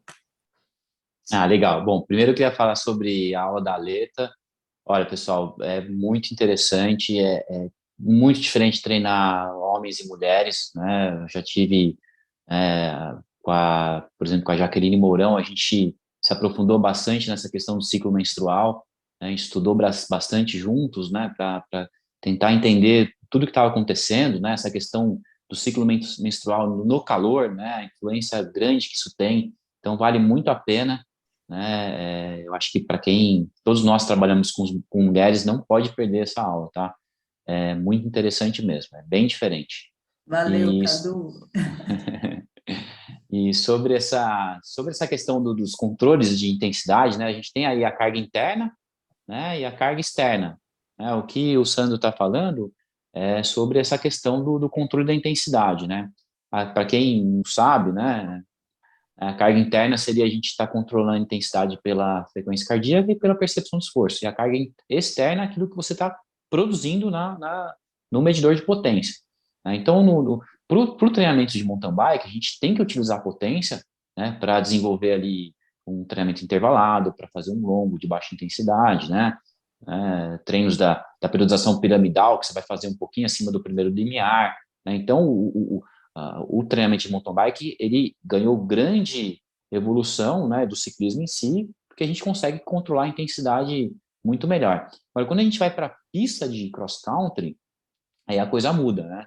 Legal. Bom, primeiro eu queria falar sobre a aula da Aleta. Olha, pessoal, é muito interessante, é muito diferente treinar homens e mulheres, né? Eu já tive, por exemplo, com a Jaqueline Mourão, a gente se aprofundou bastante nessa questão do ciclo menstrual, né? A gente estudou bastante juntos, né, para tentar entender tudo que estava acontecendo, né, essa questão do ciclo menstrual no calor, né, a influência grande que isso tem, então vale muito a pena, né, eu acho que para todos nós trabalhamos com mulheres, não pode perder essa aula, tá? É muito interessante mesmo, é bem diferente. Valeu, Cadu. E sobre essa questão dos controles de intensidade, né, a gente tem aí a carga interna, né, e a carga externa, né? O que o Sandro está falando é sobre essa questão do controle da intensidade, né? Para quem não sabe, né, a carga interna seria a gente estar controlando a intensidade pela frequência cardíaca e pela percepção de esforço, e a carga externa é aquilo que você está produzindo no medidor de potência, né? Então, para o treinamento de mountain bike, a gente tem que utilizar a potência, né, para desenvolver ali um treinamento intervalado, para fazer um longo de baixa intensidade, né? Treinos da periodização piramidal, que você vai fazer um pouquinho acima do primeiro limiar, né? Então, o treinamento de mountain bike, ele ganhou grande evolução, né, do ciclismo em si, porque a gente consegue controlar a intensidade muito melhor. Agora, quando a gente vai para a pista de cross country, aí a coisa muda, né?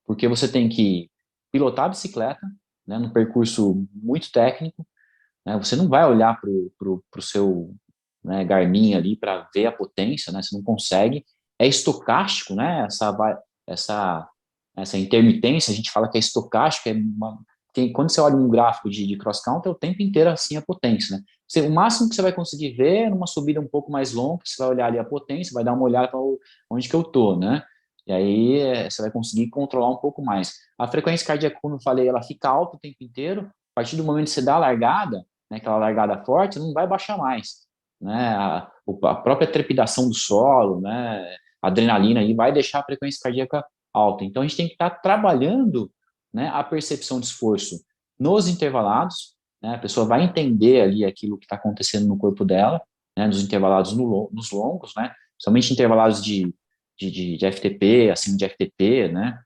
Porque você tem que pilotar a bicicleta, né, num percurso muito técnico, né? Você não vai olhar para o seu, né, Garmin ali para ver a potência, né? Você não consegue. É estocástico, né? Essa intermitência, a gente fala que é estocástico, quando você olha um gráfico de cross country, é o tempo inteiro assim a potência, né? O máximo que você vai conseguir ver é numa subida um pouco mais longa, você vai olhar ali a potência, vai dar uma olhada para onde que eu tô, né? E aí você vai conseguir controlar um pouco mais. A frequência cardíaca, como eu falei, ela fica alta o tempo inteiro. A partir do momento que você dá a largada, né, aquela largada forte, não vai baixar mais, né? A própria trepidação do solo, né, a adrenalina aí vai deixar a frequência cardíaca alta. Então a gente tem que estar trabalhando, né, a percepção de esforço nos intervalados, né? A pessoa vai entender ali aquilo que está acontecendo no corpo dela, né, nos intervalados nos longos, né, somente intervalados de FTP, acima de FTP, né,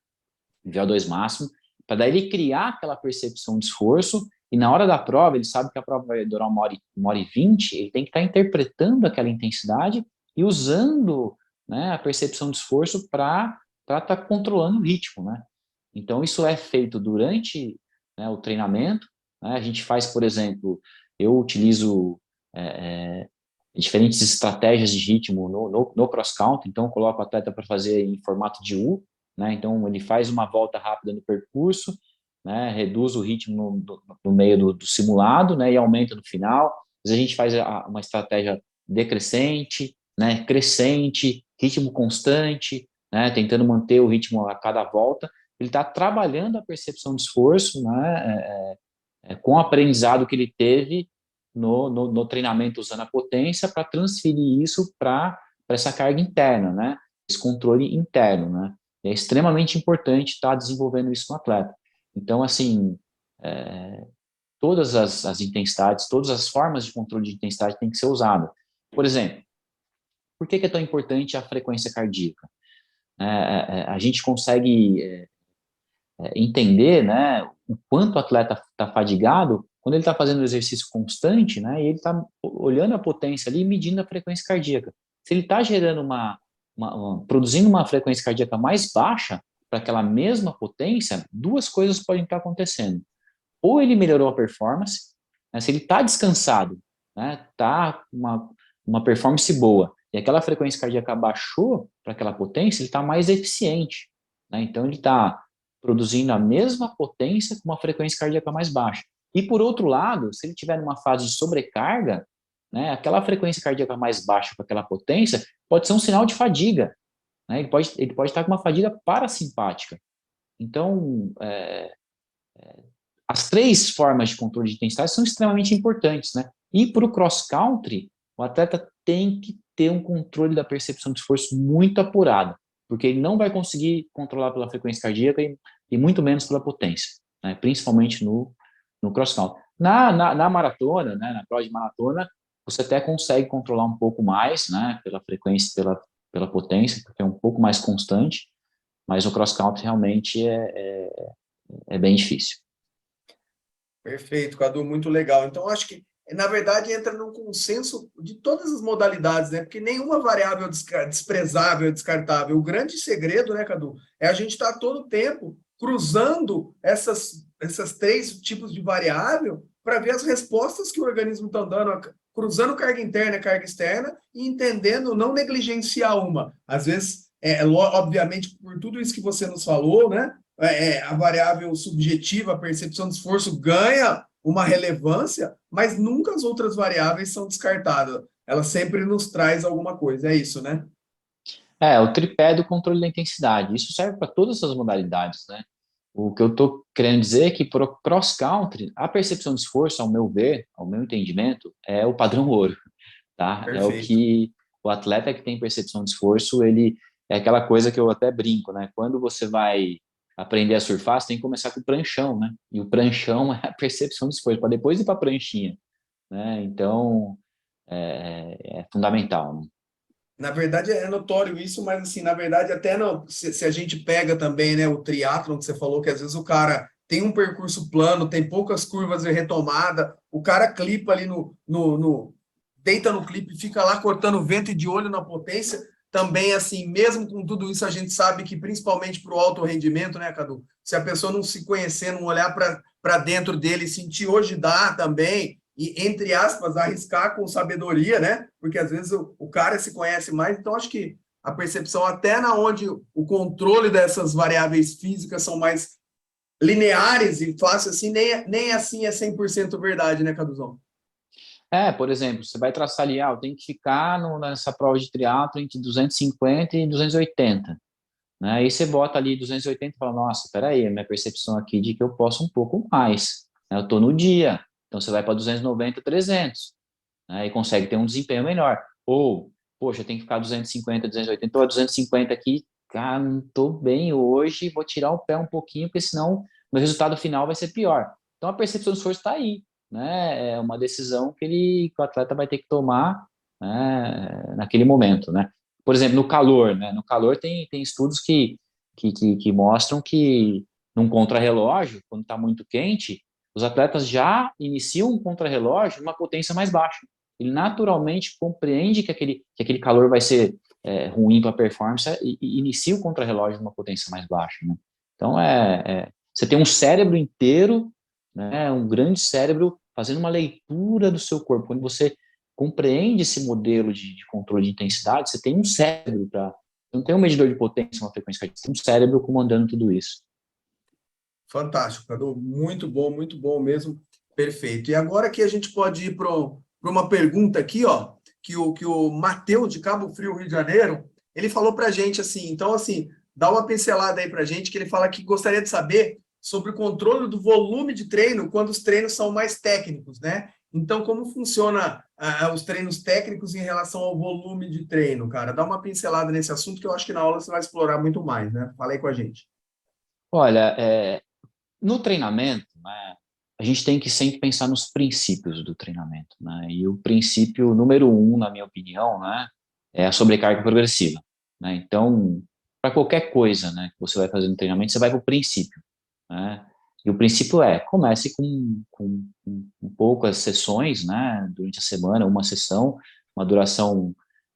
VO2 máximo, para daí ele criar aquela percepção de esforço, e na hora da prova, ele sabe que a prova vai durar 1h20, ele tem que estar interpretando aquela intensidade e usando, né, a percepção de esforço para estar controlando o ritmo, né? Então, isso é feito durante, né, o treinamento, né? A gente faz, por exemplo, eu utilizo diferentes estratégias de ritmo no cross-country, então eu coloco o atleta para fazer em formato de U, né? Então ele faz uma volta rápida no percurso, né? Reduz o ritmo no meio do simulado, né? E aumenta no final. Às vezes a gente faz uma estratégia decrescente, né? Crescente, ritmo constante, né? Tentando manter o ritmo a cada volta. Ele está trabalhando a percepção de esforço, né? Com o aprendizado que ele teve no treinamento usando a potência para transferir isso para essa carga interna, né? Esse controle interno, né? É extremamente importante estar desenvolvendo isso no atleta. Então, assim, todas as intensidades, todas as formas de controle de intensidade têm que ser usadas. Por exemplo, por que é tão importante a frequência cardíaca? A gente consegue entender, né, o quanto o atleta está fadigado quando ele está fazendo um exercício constante, né, e ele está olhando a potência ali e medindo a frequência cardíaca. Se ele está gerando produzindo uma frequência cardíaca mais baixa para aquela mesma potência, duas coisas podem estar acontecendo. Ou ele melhorou a performance, né, se ele está descansado, né, está uma performance boa, e aquela frequência cardíaca baixou para aquela potência, ele está mais eficiente, né, então ele está produzindo a mesma potência com uma frequência cardíaca mais baixa. E por outro lado, se ele estiver numa fase de sobrecarga, né, aquela frequência cardíaca mais baixa para aquela potência pode ser um sinal de fadiga, né, ele pode estar com uma fadiga parasimpática. Então, as três formas de controle de intensidade são extremamente importantes, né? E para o cross-country, o atleta tem que ter um controle da percepção de esforço muito apurado, porque ele não vai conseguir controlar pela frequência cardíaca e muito menos pela potência, né? Principalmente no cross-country. Na maratona, né, na prova de maratona, você até consegue controlar um pouco mais, né, pela frequência, pela potência, porque é um pouco mais constante, mas no cross-country realmente é bem difícil. Perfeito, Cadu, muito legal. Então, acho que, na verdade, entra num consenso de todas as modalidades, né? Porque nenhuma variável desprezável é descartável. O grande segredo, né, Cadu, é a gente estar todo o tempo cruzando essas três tipos de variável para ver as respostas que o organismo está dando, cruzando carga interna e carga externa e entendendo, não negligenciar uma. Às vezes, obviamente, por tudo isso que você nos falou, né? A variável subjetiva, a percepção de esforço ganha uma relevância, mas nunca as outras variáveis são descartadas. Ela sempre nos traz alguma coisa, é isso, né? O tripé do controle da intensidade. Isso serve para todas as modalidades, né? O que eu estou querendo dizer é que para o cross-country, a percepção de esforço, ao meu ver, ao meu entendimento, é o padrão ouro, tá? Perfeito. É o que o atleta que tem percepção de esforço, ele é aquela coisa que eu até brinco, né? Quando você vai aprender a surfar, você tem que começar com o pranchão, né? E o pranchão é a percepção de esforço, para depois ir para a pranchinha, né? Então, é fundamental, né? Na verdade, é notório isso, mas, assim, na verdade, até se a gente pega também, né, o triatlon que você falou, que às vezes o cara tem um percurso plano, tem poucas curvas de retomada, o cara clipa ali deita no clipe, fica lá cortando vento e de olho na potência. Também, assim, mesmo com tudo isso, a gente sabe que, principalmente para o alto rendimento, né, Cadu? Se a pessoa não se conhecer, não olhar para dentro dele, sentir hoje dá também, e, entre aspas, arriscar com sabedoria, né? Porque, às vezes, o cara se conhece mais. Então, acho que a percepção, até na onde o controle dessas variáveis físicas são mais lineares e fácil, assim, nem assim é 100% verdade, né, Caduzão? Por exemplo, você vai traçar ali, eu tenho que ficar nessa prova de triatlo entre 250 e 280, né? Aí você bota ali 280 e fala, nossa, peraí, a minha percepção aqui de que eu posso um pouco mais, né? Eu estou no dia, então você vai para 290, 300, né? E consegue ter um desempenho melhor. Ou, poxa, eu tenho que ficar 250, 280, estou a 250 aqui, cara, não estou bem hoje, vou tirar o pé um pouquinho, porque senão o resultado final vai ser pior. Então a percepção do esforço está aí, né? É uma decisão que o atleta vai ter que tomar, né, naquele momento, né? Por exemplo, no calor, né? No calor tem estudos que mostram que num contrarrelógio, quando está muito quente, os atletas já iniciam um contrarrelógio numa potência mais baixa. Ele naturalmente compreende que aquele calor vai ser ruim para a performance e inicia o contrarrelógio numa potência mais baixa, né? Então, você tem um cérebro inteiro, né, um grande cérebro fazendo uma leitura do seu corpo. Quando você compreende esse modelo de controle de intensidade, você tem um cérebro para... Não tem um medidor de potência, uma frequência cardíaca, você tem um cérebro comandando tudo isso. Fantástico, Cadu. Muito bom mesmo. Perfeito. E agora que a gente pode ir para uma pergunta aqui, ó, que o Matheus, de Cabo Frio, Rio de Janeiro, ele falou para a gente assim, então, assim, dá uma pincelada aí para a gente, que ele fala que gostaria de saber sobre o controle do volume de treino quando os treinos são mais técnicos, né? Então, como funciona os treinos técnicos em relação ao volume de treino, cara? Dá uma pincelada nesse assunto que eu acho que na aula você vai explorar muito mais, né? Fala aí com a gente. Olha, no treinamento, né, a gente tem que sempre pensar nos princípios do treinamento, né? E o princípio número 1, na minha opinião, né, é a sobrecarga progressiva, né? Então, para qualquer coisa, né, que você vai fazer no treinamento, você vai para o princípio, né? E o princípio comece com poucas sessões, né, durante a semana, uma sessão, uma duração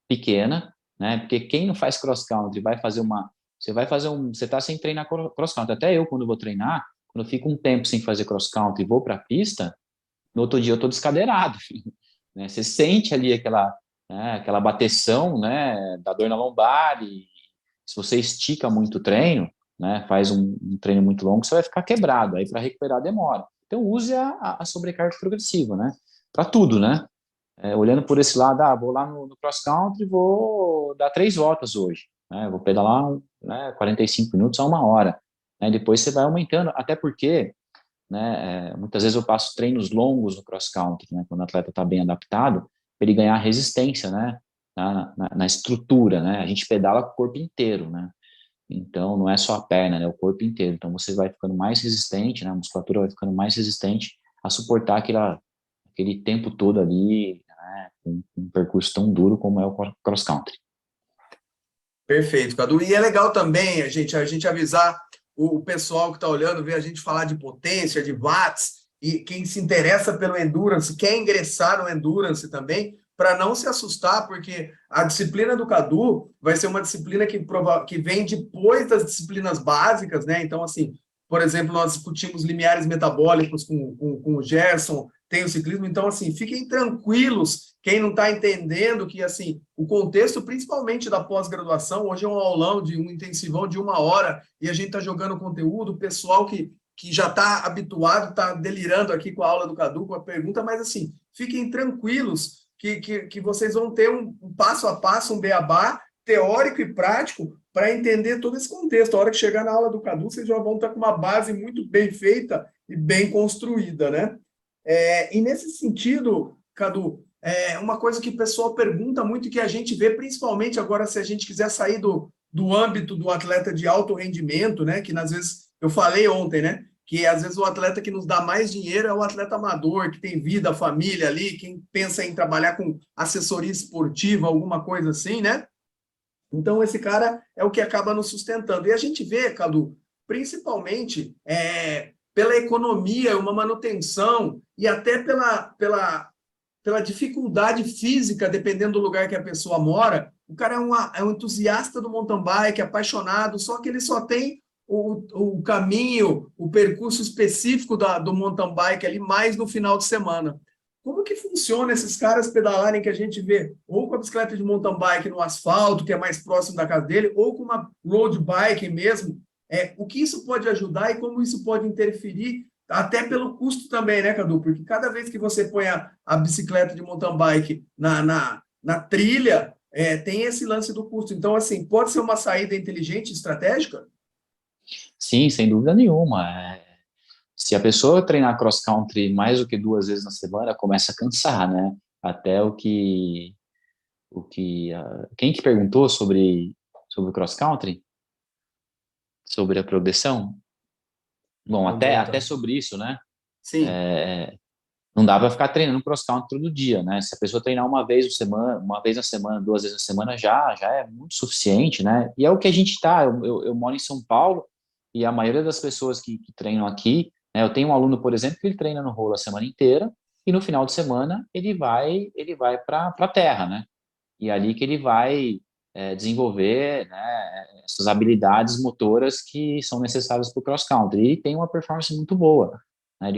pequena, né? Porque quem não faz cross country você está sem treinar cross country. Até eu, quando vou treinar, quando eu fico um tempo sem fazer cross country e vou para a pista, no outro dia eu estou descadeirado, filho, né? Você sente ali aquela bateção, né, da dor na lombar, e se você estica muito o treino, né, faz um treino muito longo, você vai ficar quebrado, aí para recuperar demora. Então use a sobrecarga progressiva, né, para tudo, né? Olhando por esse lado, vou lá no cross country, vou dar 3 voltas hoje, né? Vou pedalar, né, 45 minutos a 1 hora, né? Depois você vai aumentando, até porque, né, muitas vezes eu passo treinos longos no cross country, né, quando o atleta está bem adaptado, para ele ganhar resistência, né, na estrutura, né? A gente pedala com o corpo inteiro, né? Então não é só a perna, né, o corpo inteiro. Então você vai ficando mais resistente, né, a musculatura vai ficando mais resistente a suportar aquele tempo todo ali, né, um percurso tão duro como é o cross country. Perfeito, Cadu. E é legal também a gente avisar o pessoal que está olhando, ver a gente falar de potência, de watts, e quem se interessa pelo Endurance, quer ingressar no Endurance também, para não se assustar, porque a disciplina do Cadu vai ser uma disciplina que vem depois das disciplinas básicas, né? Então, assim, por exemplo, nós discutimos limiares metabólicos com o Gerson, tem o ciclismo, então, assim, fiquem tranquilos, quem não está entendendo que, assim, o contexto, principalmente da pós-graduação, hoje é um aulão de um intensivão de 1 hora, e a gente está jogando conteúdo, o pessoal que já está habituado, está delirando aqui com a aula do Cadu, com a pergunta, mas, assim, fiquem tranquilos que vocês vão ter um passo a passo, um beabá teórico e prático para entender todo esse contexto. A hora que chegar na aula do Cadu, vocês já vão estar com uma base muito bem feita e bem construída, né? E nesse sentido, Cadu, uma coisa que o pessoal pergunta muito e que a gente vê, principalmente agora, se a gente quiser sair do âmbito do atleta de alto rendimento, né? Que às vezes, eu falei ontem, né? Que às vezes o atleta que nos dá mais dinheiro é o atleta amador, que tem vida, família ali, quem pensa em trabalhar com assessoria esportiva, alguma coisa assim, né? Então, esse cara é o que acaba nos sustentando. E a gente vê, Cadu, principalmente pela economia, uma manutenção e até pela dificuldade física, dependendo do lugar que a pessoa mora. O cara é um entusiasta do mountain bike, apaixonado, só que ele só tem o caminho, o percurso específico do mountain bike ali mais no final de semana. Como que funciona esses caras pedalarem que a gente vê ou com a bicicleta de mountain bike no asfalto, que é mais próximo da casa dele, ou com uma road bike mesmo? O que isso pode ajudar e como isso pode interferir, até pelo custo também, né, Cadu? Porque cada vez que você põe a bicicleta de mountain bike na trilha, tem esse lance do custo. Então, assim, pode ser uma saída inteligente, estratégica? Sim, sem dúvida nenhuma. Se a pessoa treinar cross country mais do que 2 vezes na semana, começa a cansar, né? Até quem que perguntou sobre o cross country? Sobre a progressão? Bom, até sobre isso, né? Sim. Não dá para ficar treinando cross country todo dia, né? Se a pessoa treinar uma vez na semana, 2 vezes na semana, já é muito suficiente, né? E é o que a gente está. Eu moro em São Paulo e a maioria das pessoas que treinam aqui, né, eu tenho um aluno, por exemplo, que ele treina no rolo a semana inteira e no final de semana ele vai para a terra, né? E é ali que ele vai desenvolver, né, essas habilidades motoras que são necessárias para o cross country e tem uma performance muito boa, né?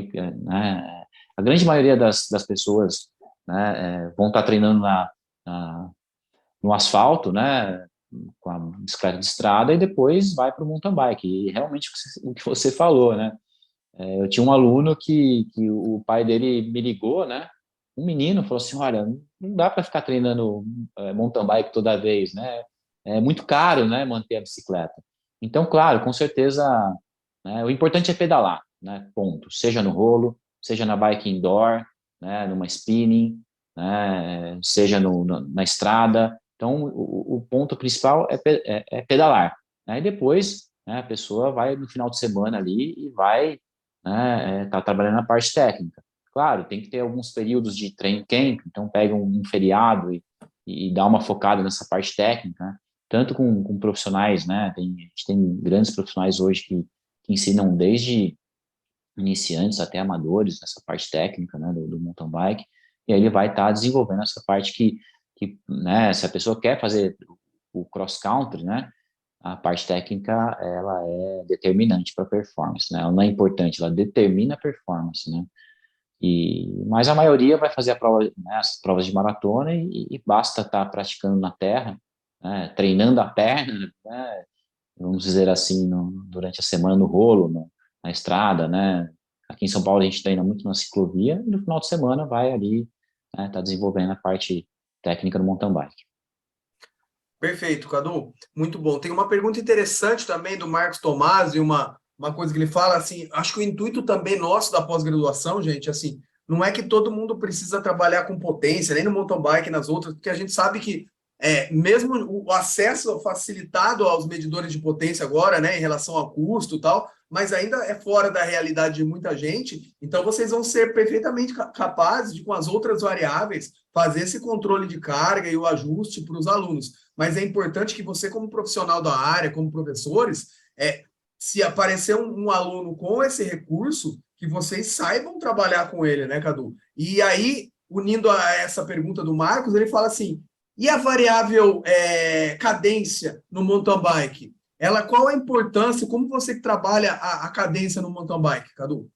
A grande maioria das pessoas, né, vão estar treinando no asfalto, né, com a bicicleta de estrada e depois vai para o mountain bike. E realmente o que você falou, né? Eu tinha um aluno que o pai dele me ligou, né? Um menino falou assim, olha, não dá para ficar treinando mountain bike toda vez, né? É muito caro, né, manter a bicicleta. Então, claro, com certeza, né, o importante é pedalar, né? Ponto. Seja no rolo, seja na bike indoor, né, numa spinning, né, seja na estrada. Então, o ponto principal é pedalar. Né, e depois, né, a pessoa vai no final de semana ali e vai, né, tá trabalhando na parte técnica. Claro, tem que ter alguns períodos de training camp, então pega um feriado e dá uma focada nessa parte técnica, né? Tanto com profissionais, né? A gente tem grandes profissionais hoje que ensinam desde iniciantes até amadores nessa parte técnica, né, do mountain bike, e aí ele vai estar desenvolvendo essa parte que, né, se a pessoa quer fazer o cross country, né, a parte técnica, ela é determinante para a performance, né, ela não é importante, ela determina a performance, né, mas a maioria vai fazer a prova, né, as provas de maratona e basta estar praticando na terra, né, treinando a perna, né, vamos dizer assim, durante a semana no rolo, na estrada, né? Aqui em São Paulo a gente treina muito na ciclovia e no final de semana vai ali, né, tá desenvolvendo a parte técnica do mountain bike. Perfeito, Cadu. Muito bom. Tem uma pergunta interessante também do Marcos Tomás e uma coisa que ele fala, assim, acho que o intuito também nosso da pós-graduação, gente, assim, não é que todo mundo precisa trabalhar com potência, nem no mountain bike, nas outras, porque a gente sabe que mesmo o acesso facilitado aos medidores de potência agora, né, em relação ao custo e tal, mas ainda é fora da realidade de muita gente, então vocês vão ser perfeitamente capazes de, com as outras variáveis, fazer esse controle de carga e o ajuste para os alunos. Mas é importante que você, como profissional da área, como professores, se aparecer um aluno com esse recurso, que vocês saibam trabalhar com ele, né, Cadu? E aí, unindo a essa pergunta do Marcos, ele fala assim, e a variável cadência no mountain bike? Qual a importância, como você trabalha a cadência no mountain bike, Cadu?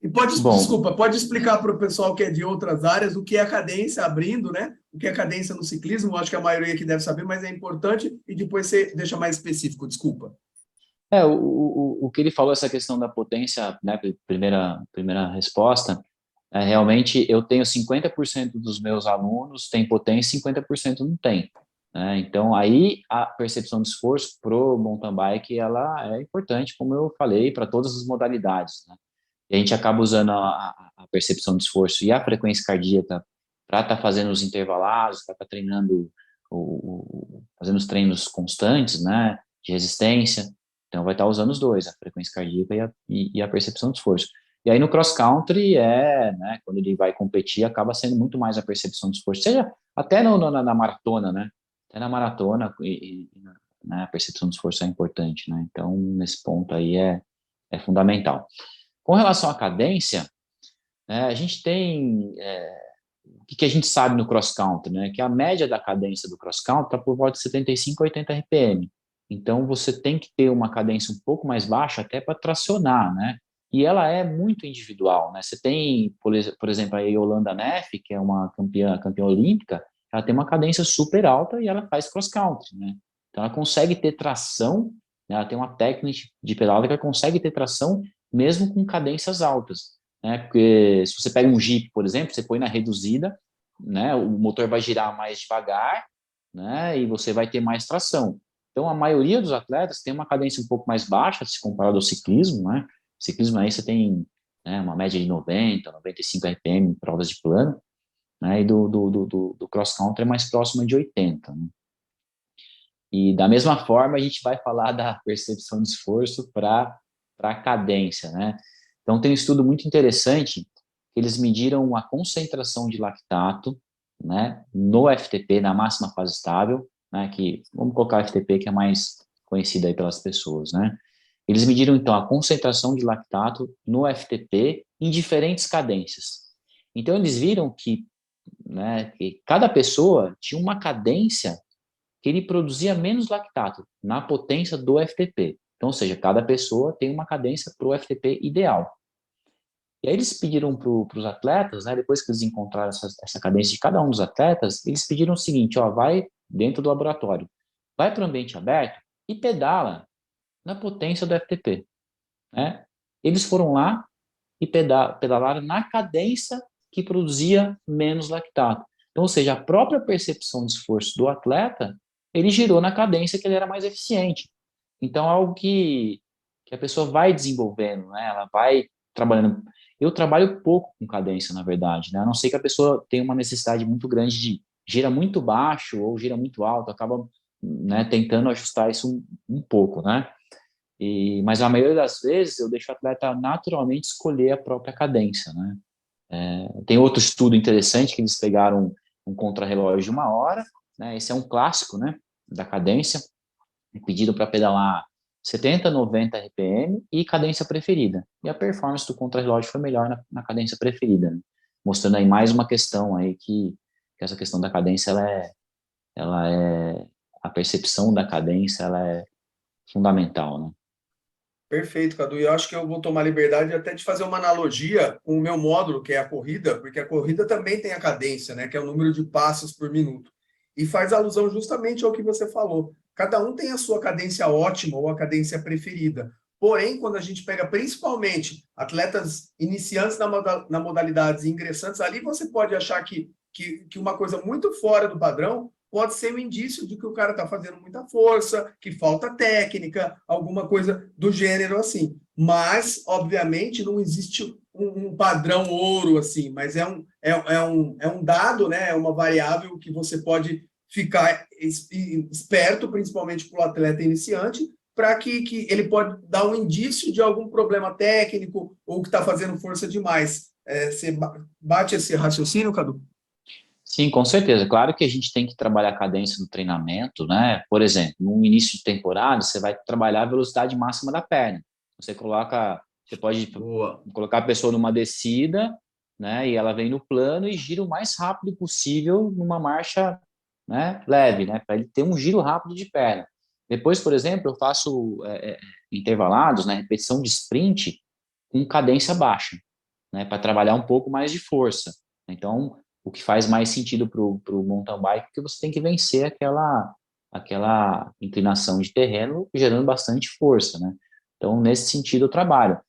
E desculpa, pode explicar para o pessoal que é de outras áreas o que é a cadência, abrindo, né? O que é a cadência no ciclismo, acho que a maioria aqui deve saber, mas é importante, e depois você deixa mais específico, desculpa. O que ele falou, essa questão da potência, né, primeira resposta, realmente eu tenho 50% dos meus alunos tem potência e 50% não tem. Né? Então, aí a percepção de esforço pro mountain bike, ela é importante, como eu falei, para todas as modalidades, né? E a gente acaba usando a percepção de esforço e a frequência cardíaca para estar fazendo os intervalados, para estar treinando, fazendo os treinos constantes, né, de resistência. Então, vai estar usando os dois, a frequência cardíaca e a percepção de esforço. E aí, no cross-country, né, quando ele vai competir, acaba sendo muito mais a percepção de esforço, seja até na maratona, né, até na maratona, né, a percepção de esforço é importante, né, então, nesse ponto aí é fundamental. Com relação à cadência, né, a gente tem, o que a gente sabe no cross-country, né, que a média da cadência do cross-country está por volta de 75 a 80 RPM. Então, você tem que ter uma cadência um pouco mais baixa até para tracionar, né? E ela é muito individual, né? Você tem, por exemplo, a Yolanda Neff, que é uma campeã olímpica, ela tem uma cadência super alta e ela faz cross-country, né? Então, ela consegue ter tração, né? Ela tem uma técnica de pedal que ela consegue ter tração mesmo com cadências altas, né? Porque se você pega um Jeep, por exemplo, você põe na reduzida, né? O motor vai girar mais devagar, né? E você vai ter mais tração. Então, a maioria dos atletas tem uma cadência um pouco mais baixa se comparado ao ciclismo, né? O ciclismo aí você tem, né, uma média de 90, 95 RPM em provas de plano, né? E do cross-country é mais próxima de 80, né? E da mesma forma, a gente vai falar da percepção de esforço para a cadência, né? Então, tem um estudo muito interessante, que eles mediram a concentração de lactato, né, no FTP, na máxima fase estável, né, que, vamos colocar FTP, que é mais conhecido aí pelas pessoas, né? Eles mediram, então, a concentração de lactato no FTP em diferentes cadências. Então, eles viram que, né, que cada pessoa tinha uma cadência que ele produzia menos lactato na potência do FTP. Então, ou seja, cada pessoa tem uma cadência para o FTP ideal. E aí eles pediram para os atletas, né, depois que eles encontraram essa cadência de cada um dos atletas, eles pediram o seguinte, ó, vai dentro do laboratório, vai para o ambiente aberto e pedala na potência do FTP. Né? Eles foram lá e pedalaram na cadência que produzia menos lactato. Então, ou seja, a própria percepção de esforço do atleta, ele girou na cadência que ele era mais eficiente. Então, algo que a pessoa vai desenvolvendo, né? Ela vai trabalhando. Eu trabalho pouco com cadência, na verdade, né? A não ser que a pessoa tenha uma necessidade muito grande de gira muito baixo ou gira muito alto, acaba, né, tentando ajustar isso um pouco, né? Mas a maioria das vezes eu deixo o atleta naturalmente escolher a própria cadência, né? Tem outro estudo interessante que eles pegaram um contrarrelógio de 1 hora, né? Esse é um clássico, né, da cadência, pedido para pedalar 70, 90 RPM e cadência preferida. E a performance do contrarrelógio foi melhor na cadência preferida, né? Mostrando aí mais uma questão aí que essa questão da cadência, a percepção da cadência, ela é fundamental, né? Perfeito, Cadu. E eu acho que eu vou tomar liberdade até de fazer uma analogia com o meu módulo, que é a corrida, porque a corrida também tem a cadência, né, que é o número de passos por minuto. E faz alusão justamente ao que você falou. Cada um tem a sua cadência ótima ou a cadência preferida. Porém, quando a gente pega principalmente atletas iniciantes na modalidades e ingressantes, ali você pode achar que uma coisa muito fora do padrão pode ser um indício de que o cara está fazendo muita força, que falta técnica, alguma coisa do gênero assim. Mas, obviamente, não existe um padrão ouro assim, mas é um dado, né? É uma variável que você pode ficar esperto, principalmente para o atleta iniciante, para que ele pode dar um indício de algum problema técnico ou que está fazendo força demais. Você bate esse raciocínio, Cadu? Sim, com certeza. Claro que a gente tem que trabalhar a cadência do treinamento, né? Por exemplo, no início de temporada, você vai trabalhar a velocidade máxima da perna. Você pode colocar a pessoa numa descida, né? E ela vem no plano e gira o mais rápido possível numa marcha, né, leve, né? Para ele ter um giro rápido de perna. Depois, por exemplo, eu faço intervalados, né? Repetição de sprint com cadência baixa, né? Para trabalhar um pouco mais de força. Então, o que faz mais sentido para o mountain bike, porque você tem que vencer aquela inclinação de terreno gerando bastante força, né? Então, nesse sentido, eu trabalho.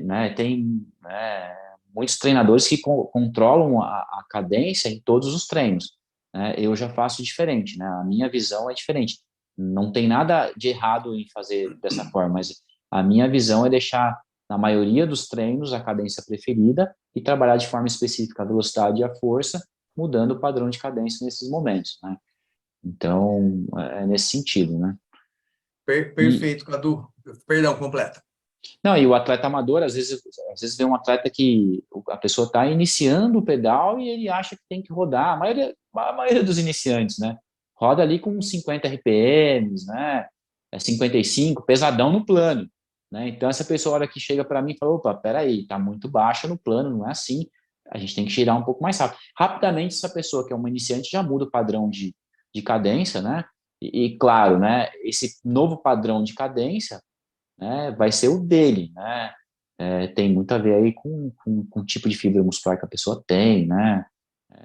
Né? Tem muitos treinadores que controlam a cadência em todos os treinos, né? Eu já faço diferente, né? A minha visão é diferente. Não tem nada de errado em fazer dessa forma, mas a minha visão é deixar, na maioria dos treinos, a cadência preferida e trabalhar de forma específica a velocidade e a força, mudando o padrão de cadência nesses momentos, né? Então, é nesse sentido, né? Perfeito, Cadu. Perdão, completa. Não, e o atleta amador, às vezes vem um atleta que a pessoa está iniciando o pedal e ele acha que tem que rodar, a maioria dos iniciantes, né? Roda ali com 50 RPMs, né? 55, pesadão no plano, né? Então, essa pessoa, a hora que chega para mim, fala, opa, peraí, tá muito baixa no plano, não é assim, a gente tem que girar um pouco mais rápido. Rapidamente, essa pessoa que é uma iniciante já muda o padrão de cadência, né? Claro, né? Esse novo padrão de cadência, né, vai ser o dele, né? Tem muito a ver aí com o tipo de fibra muscular que a pessoa tem, né?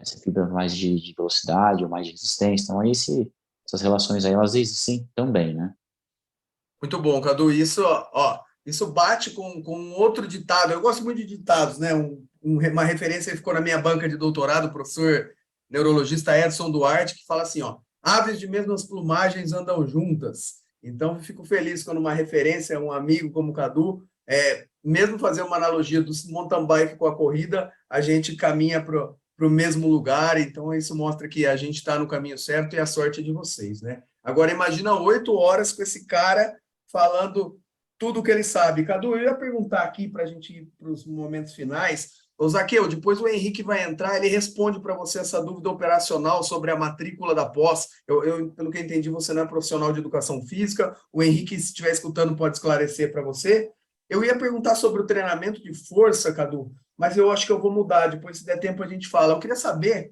Se fibra mais de velocidade ou mais de resistência. Então, aí essas relações aí, elas existem também, né? Muito bom, Cadu. Isso bate com outro ditado. Eu gosto muito de ditados, né? Uma referência que ficou na minha banca de doutorado, o professor neurologista Edson Duarte, que fala assim, ó, aves de mesmas plumagens andam juntas. Então, fico feliz quando uma referência, um amigo como o Cadu, mesmo fazer uma analogia do mountain bike com a corrida, a gente caminha para o mesmo lugar, então isso mostra que a gente está no caminho certo e a sorte é de vocês, né? Agora, imagina 8 horas com esse cara falando tudo o que ele sabe. Cadu, eu ia perguntar aqui para a gente ir para os momentos finais. Ô, Zaqueu, depois o Henrique vai entrar, ele responde para você essa dúvida operacional sobre a matrícula da pós. Pelo que eu entendi, você não é profissional de educação física. O Henrique, se estiver escutando, pode esclarecer para você. Eu ia perguntar sobre o treinamento de força, Cadu, mas eu acho que eu vou mudar. Depois, se der tempo, a gente fala. Eu queria saber,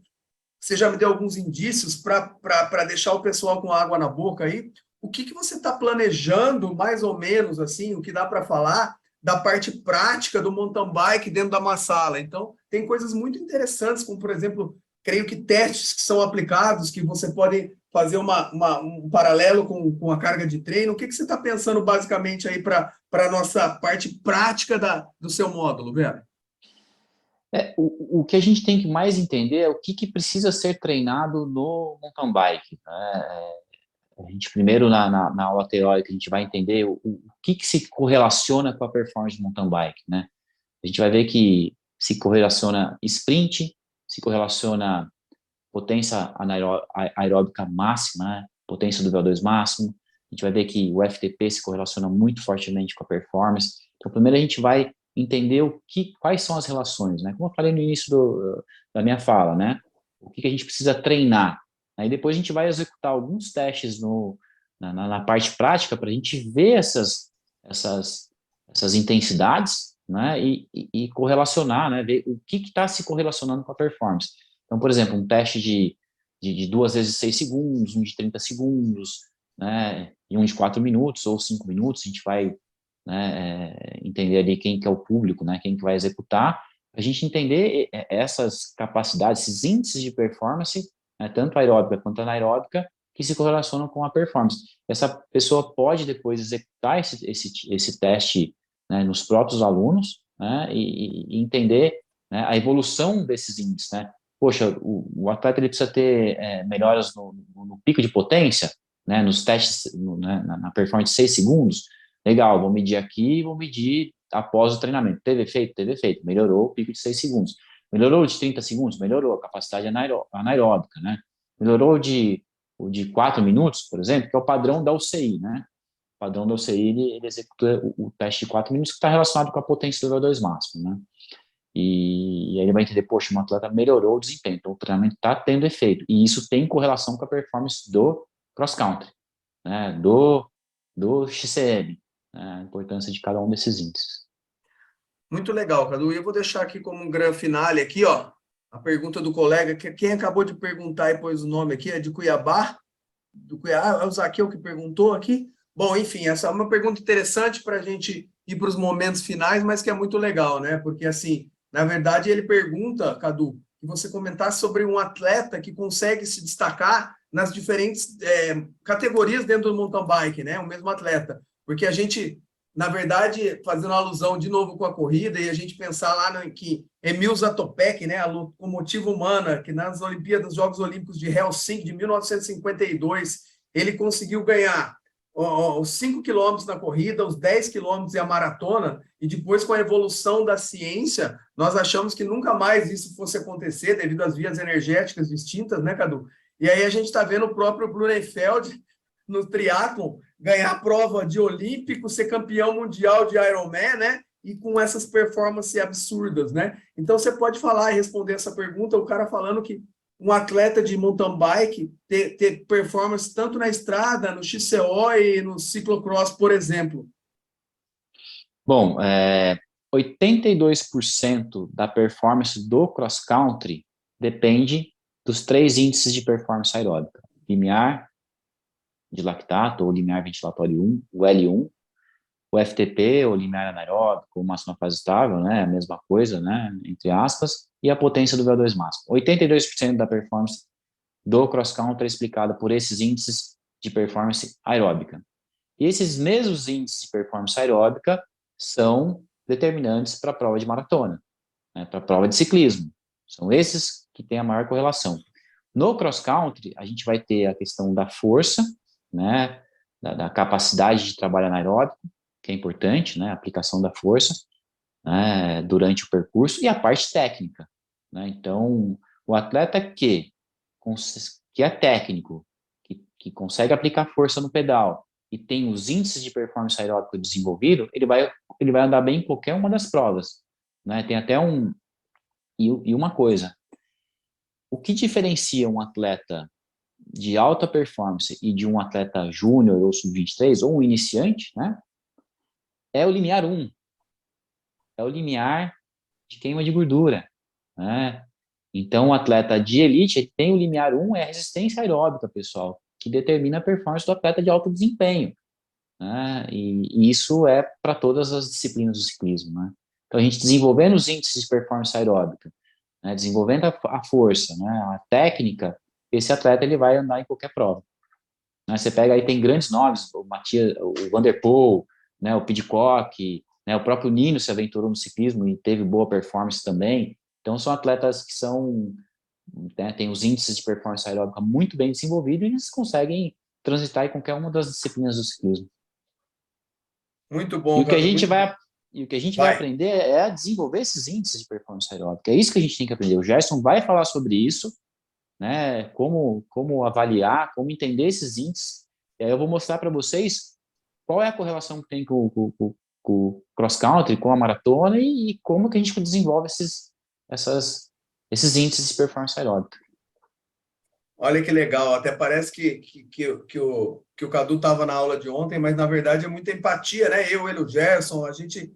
você já me deu alguns indícios para deixar o pessoal com água na boca aí. O que você está planejando, mais ou menos, assim, o que dá para falar da parte prática do mountain bike dentro da uma sala? Então, tem coisas muito interessantes, como, por exemplo, creio que testes que são aplicados, que você pode fazer um paralelo com a carga de treino. O que você está pensando, basicamente, aí para a nossa parte prática do seu módulo, velho? O que a gente tem que mais entender é o que precisa ser treinado no mountain bike, né? A gente primeiro, na aula teórica, a gente vai entender o que se correlaciona com a performance de mountain bike, né? A gente vai ver que se correlaciona sprint, se correlaciona potência aeróbica máxima, né? Potência do VO2 máximo. A gente vai ver que o FTP se correlaciona muito fortemente com a performance. Então, primeiro a gente vai entender quais são as relações, né? Como eu falei no início da minha fala, né? O que a gente precisa treinar. Aí depois a gente vai executar alguns testes na parte prática para a gente ver essas intensidades, né? E correlacionar, né? Ver o que está se correlacionando com a performance. Então, por exemplo, um teste de 2 vezes 6 segundos, um de 30 segundos, né? E um de 4 minutos ou 5 minutos, a gente vai, né, entender ali quem que é o público, né? Quem que vai executar, a gente entender essas capacidades, esses índices de performance, né, tanto aeróbica quanto anaeróbica, que se correlacionam com a performance. Essa pessoa pode depois executar esse teste, né, nos próprios alunos, né, e entender, né, a evolução desses índices, né? Poxa, o atleta ele precisa ter melhoras no pico de potência, né, nos testes, né, na performance de 6 segundos. Legal, vou medir aqui, vou medir após o treinamento. Teve efeito? Teve efeito. Melhorou o pico de 6 segundos. Melhorou de 30 segundos? Melhorou a capacidade anaeróbica, né? Melhorou de 4 minutos, por exemplo, que é o padrão da UCI, né? O padrão da UCI, ele executa o teste de 4 minutos, que está relacionado com a potência do VO2 máximo, né? E aí ele vai entender, poxa, um atleta melhorou o desempenho, então o treinamento está tendo efeito. E isso tem correlação com a performance do cross-country, né? Do XCM, né? A importância de cada um desses índices. Muito legal, Cadu. E eu vou deixar aqui como um grande finale aqui, ó, a pergunta do colega, que quem acabou de perguntar e pôs o nome aqui, é de Cuiabá. Do Cuiabá, é o Zaqueu que perguntou aqui. Bom, enfim, essa é uma pergunta interessante para a gente ir para os momentos finais, mas que é muito legal, né? Porque, assim, na verdade, ele pergunta, Cadu, que você comentasse sobre um atleta que consegue se destacar nas diferentes categorias dentro do mountain bike, né? O mesmo atleta. Porque a gente, na verdade, fazendo alusão de novo com a corrida, e a gente pensar lá que Emil Zatopek, né, a locomotiva humana, que nas Olimpíadas, Jogos Olímpicos de Helsinki, de 1952, ele conseguiu ganhar os 5 quilômetros na corrida, os 10 quilômetros e a maratona, e depois, com a evolução da ciência, nós achamos que nunca mais isso fosse acontecer, devido às vias energéticas distintas, né, Cadu? E aí a gente está vendo o próprio Blumefeld, no triatlon, ganhar a prova de olímpico, ser campeão mundial de Ironman, né? E com essas performances absurdas, né? Então, você pode falar e responder essa pergunta, o cara falando que um atleta de mountain bike ter performance tanto na estrada, no XCO e no ciclocross, por exemplo. Bom, 82% da performance do cross-country depende dos 3 índices de performance aeróbica: limiar de lactato, ou limiar ventilatório 1, o L1, o FTP, ou limiar anaeróbico, ou máxima fase estável, né, a mesma coisa, né, entre aspas, e a potência do VO2 máximo. 82% da performance do cross-country é explicada por esses índices de performance aeróbica. E esses mesmos índices de performance aeróbica são determinantes para a prova de maratona, né, para a prova de ciclismo. São esses que têm a maior correlação. No cross-country, a gente vai ter a questão da força, né, da capacidade de trabalho anaeróbico, que é importante, né, a aplicação da força, né, durante o percurso, e a parte técnica, né. Então, o atleta que é técnico, que consegue aplicar força no pedal e tem os índices de performance aeróbica desenvolvido, ele vai andar bem em qualquer uma das provas, né. Tem até e uma coisa, o que diferencia um atleta de alta performance e de um atleta júnior ou sub-23, ou um iniciante, né, é o limiar 1. É o limiar de queima de gordura, né? Então, o atleta de elite, ele tem o limiar 1, é a resistência aeróbica, pessoal, que determina a performance do atleta de alto desempenho, né? E isso é para todas as disciplinas do ciclismo, né? Então, a gente desenvolvendo os índices de performance aeróbica, né, desenvolvendo a força, né, a técnica, esse atleta ele vai andar em qualquer prova. Né? Você pega aí, tem grandes nomes, o Van der Poel, né, o Pidcock, né, o próprio Nino se aventurou no ciclismo e teve boa performance também. Então, são atletas que né, têm os índices de performance aeróbica muito bem desenvolvidos e eles conseguem transitar em qualquer uma das disciplinas do ciclismo. Muito bom, E o que a Cadu, gente muito vai... bom. E o que a gente vai Vai. aprender é a desenvolver esses índices de performance aeróbica. É isso que a gente tem que aprender. O Gerson vai falar sobre isso, né? Como avaliar, como entender esses índices. E aí eu vou mostrar para vocês qual é a correlação que tem com o cross-country, com a maratona e como que a gente desenvolve esses índices de performance aeróbica. Olha que legal, até parece que o Cadu estava na aula de ontem, mas na verdade é muita empatia, né? Eu, ele, o Gerson, a gente...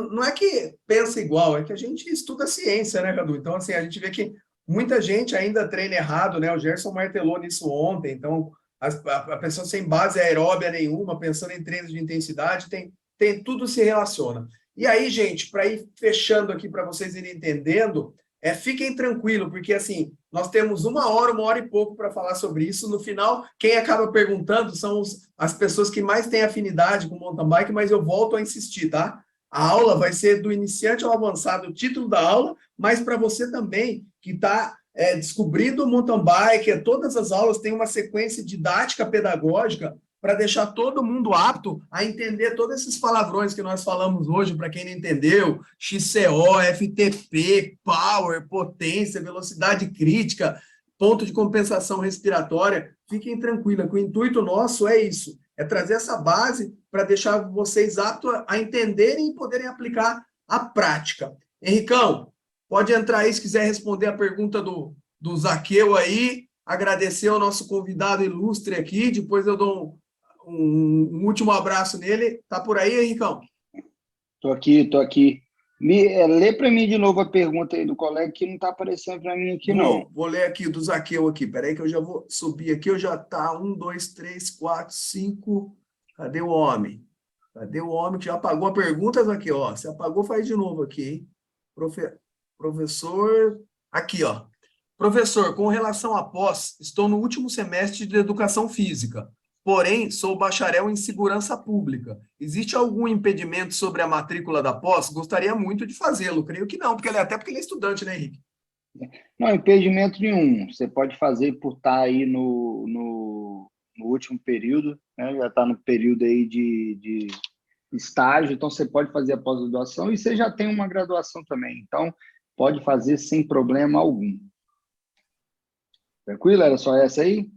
não é que pensa igual, é que a gente estuda ciência, né, Cadu? Então, assim, a gente vê que muita gente ainda treina errado, né? O Gerson martelou nisso ontem, então a pessoa sem base aeróbia nenhuma, pensando em treinos de intensidade, tem tudo se relaciona. E aí, gente, para ir fechando aqui, para vocês irem entendendo, fiquem tranquilos, porque assim, nós temos uma hora e pouco para falar sobre isso. No final, quem acaba perguntando são as pessoas que mais têm afinidade com mountain bike, mas eu volto a insistir, tá? A aula vai ser do iniciante ao avançado, o título da aula, mas para você também, que está descobrindo o mountain bike, todas as aulas têm uma sequência didática pedagógica para deixar todo mundo apto a entender todos esses palavrões que nós falamos hoje, para quem não entendeu, XCO, FTP, power, potência, velocidade crítica, ponto de compensação respiratória. Fiquem tranquilos, que o intuito nosso é isso, é trazer essa base para deixar vocês aptos a entenderem e poderem aplicar a prática. Henricão, pode entrar aí se quiser responder a pergunta do Zaqueu aí, agradecer ao nosso convidado ilustre aqui, depois eu dou um último abraço nele. Tá por aí, Henricão? Tô aqui. Lê para mim de novo a pergunta aí do colega, que não está aparecendo para mim aqui, não. Vou ler aqui do Zaqueu aqui. Peraí que eu já vou subir aqui. Eu já tá 1, 2, 3, 4, 5. Cadê o homem? Cadê o homem que já apagou a pergunta, Zaqueu? Ó, se apagou, faz de novo aqui, hein? Professor... Aqui, ó. Professor, com relação à pós, estou no último semestre de Educação Física. Porém, sou bacharel em segurança pública. Existe algum impedimento sobre a matrícula da pós? Gostaria muito de fazê-lo. Creio que não, até porque ele é estudante, né, Henrique? Não, impedimento nenhum. Você pode fazer por estar aí no último período, né? Já está no período aí de estágio, então você pode fazer a pós-graduação e você já tem uma graduação também. Então, pode fazer sem problema algum. Tranquilo? Era só essa aí?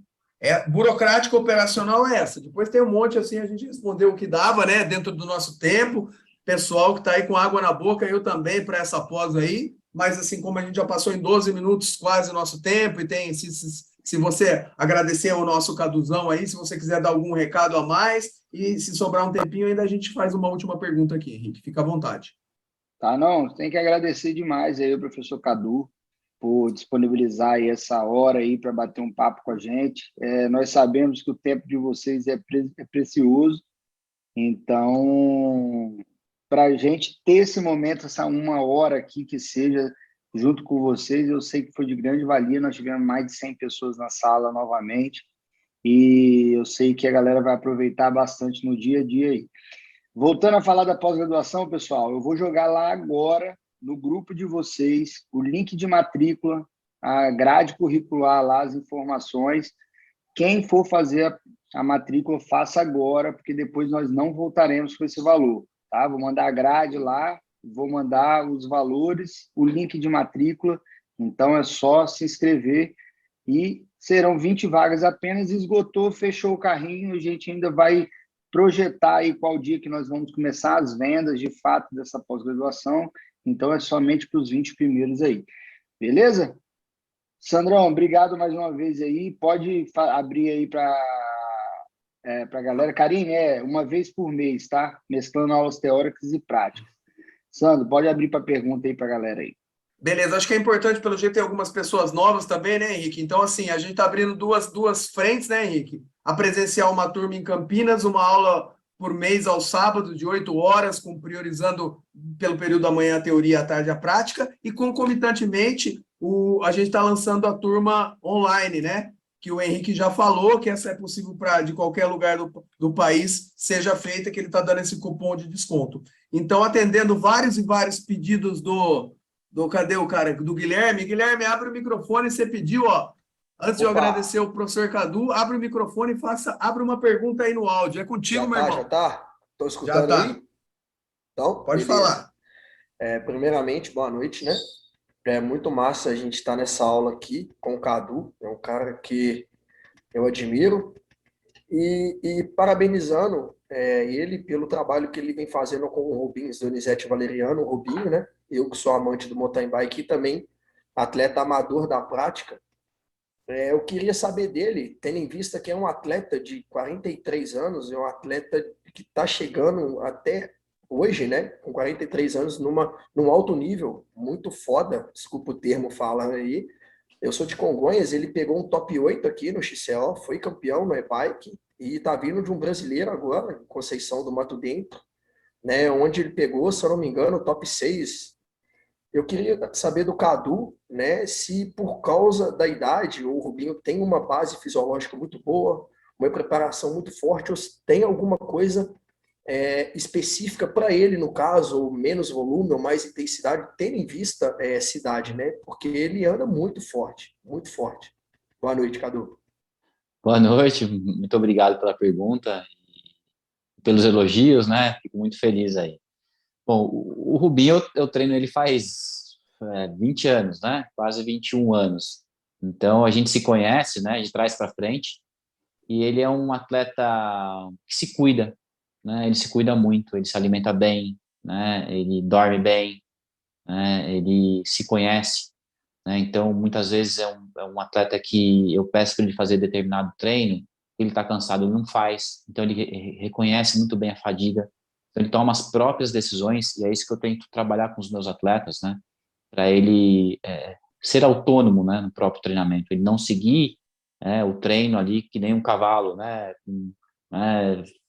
Burocrático operacional é essa. Depois tem um monte, assim, a gente respondeu o que dava, né, dentro do nosso tempo. Pessoal que está aí com água na boca, eu também, para essa pós aí. Mas, assim, como a gente já passou em 12 minutos quase o nosso tempo, e tem, se você agradecer ao nosso Caduzão aí, se você quiser dar algum recado a mais, e se sobrar um tempinho, ainda a gente faz uma última pergunta aqui, Henrique. Fica à vontade. Tá, não, tem que agradecer demais aí o professor Cadu, por disponibilizar aí essa hora aí para bater um papo com a gente. Nós sabemos que o tempo de vocês é precioso, então, para a gente ter esse momento, essa uma hora aqui que seja junto com vocês, eu sei que foi de grande valia. Nós tivemos mais de 100 pessoas na sala novamente, e eu sei que a galera vai aproveitar bastante no dia a dia aí. Voltando a falar da pós-graduação, pessoal, eu vou jogar lá agora, no grupo de vocês, o link de matrícula, a grade curricular lá, as informações. Quem for fazer a matrícula, faça agora, porque depois nós não voltaremos com esse valor, tá? Vou mandar a grade lá, vou mandar os valores, o link de matrícula, então é só se inscrever e serão 20 vagas apenas. Esgotou, fechou o carrinho, a gente ainda vai projetar aí qual dia que nós vamos começar as vendas de fato dessa pós-graduação. Então, é somente para os 20 primeiros aí. Beleza? Sandrão, obrigado mais uma vez aí. Pode abrir aí para a galera. Karine, uma vez por mês, tá? Mesclando aulas teóricas e práticas. Sandro, pode abrir para pergunta aí para a galera aí. Beleza, acho que é importante, pelo jeito, ter algumas pessoas novas também, né, Henrique? Então, assim, a gente está abrindo duas frentes, né, Henrique? A presencial, uma turma em Campinas, uma aula por mês ao sábado, de 8 horas, priorizando pelo período da manhã a teoria e à tarde a prática, e concomitantemente a gente está lançando a turma online, né? Que o Henrique já falou, que essa é possível para de qualquer lugar do país seja feita, que ele está dando esse cupom de desconto. Então, atendendo vários e vários pedidos cadê o cara? Do Guilherme. Guilherme, abre o microfone, você pediu, ó. Antes de eu agradecer o professor Cadu, abre o microfone e abre uma pergunta aí no áudio. É contigo, meu irmão. Já tá? Estou escutando aí? Então, Pode beleza. falar. Primeiramente, boa noite, né? É muito massa a gente estar nessa aula aqui com o Cadu, é um cara que eu admiro, e parabenizando ele pelo trabalho que ele vem fazendo com o Rubens Donizete Valeriano, o Rubinho, né? Eu que sou amante do mountain bike e também atleta amador da prática. Eu queria saber dele, tendo em vista que é um atleta de 43 anos, é um atleta que está chegando até hoje, né, com 43 anos, num alto nível, muito foda, desculpa o termo, fala aí. Eu sou de Congonhas, ele pegou um top 8 aqui no XCO, foi campeão no e-bike, e está vindo de um brasileiro agora, em Conceição do Mato Dentro, né, onde ele pegou, se eu não me engano, o top 6. Eu queria saber do Cadu, né, se por causa da idade o Rubinho tem uma base fisiológica muito boa, uma preparação muito forte, ou se tem alguma coisa específica para ele, no caso, ou menos volume ou mais intensidade, tendo em vista essa idade, né? Porque ele anda muito forte, muito forte. Boa noite, Cadu. Boa noite, muito obrigado pela pergunta e pelos elogios, né? Fico muito feliz aí. Bom, o Rubinho, eu treino ele faz 20 anos, né? Quase 21 anos. Então, a gente se conhece, né? De trás para frente. E ele é um atleta que se cuida, né? Ele se cuida muito, ele se alimenta bem, né? Ele dorme bem, né? Ele se conhece, né? Então, muitas vezes é um atleta que eu peço para ele fazer determinado treino, ele está cansado, ele não faz. Então, ele reconhece muito bem a fadiga. Então, ele toma as próprias decisões, e é isso que eu tento trabalhar com os meus atletas, né? Para ele ser autônomo, né? No próprio treinamento. Ele não seguir o treino ali que nem um cavalo, né?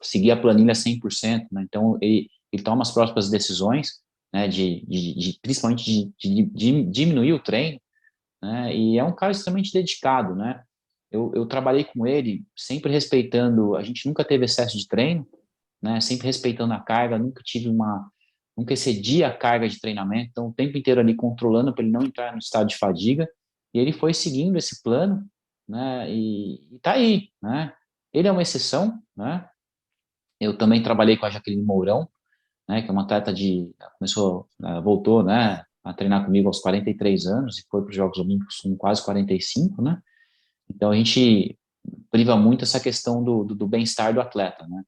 Seguir a planilha 100%, né? Então, ele toma as próprias decisões, né? Principalmente de diminuir o treino, né? E é um cara extremamente dedicado, né? Eu trabalhei com ele sempre respeitando, a gente nunca teve excesso de treino, né? Sempre respeitando a carga, nunca excedi a carga de treinamento, então o tempo inteiro ali controlando para ele não entrar no estado de fadiga, e ele foi seguindo esse plano, né? E tá aí, né? Ele é uma exceção, né? Eu também trabalhei com a Jaqueline Mourão, né? Que é uma atleta voltou, né? A treinar comigo aos 43 anos e foi para os Jogos Olímpicos com quase 45, né? Então a gente priva muito essa questão do bem-estar do atleta, né?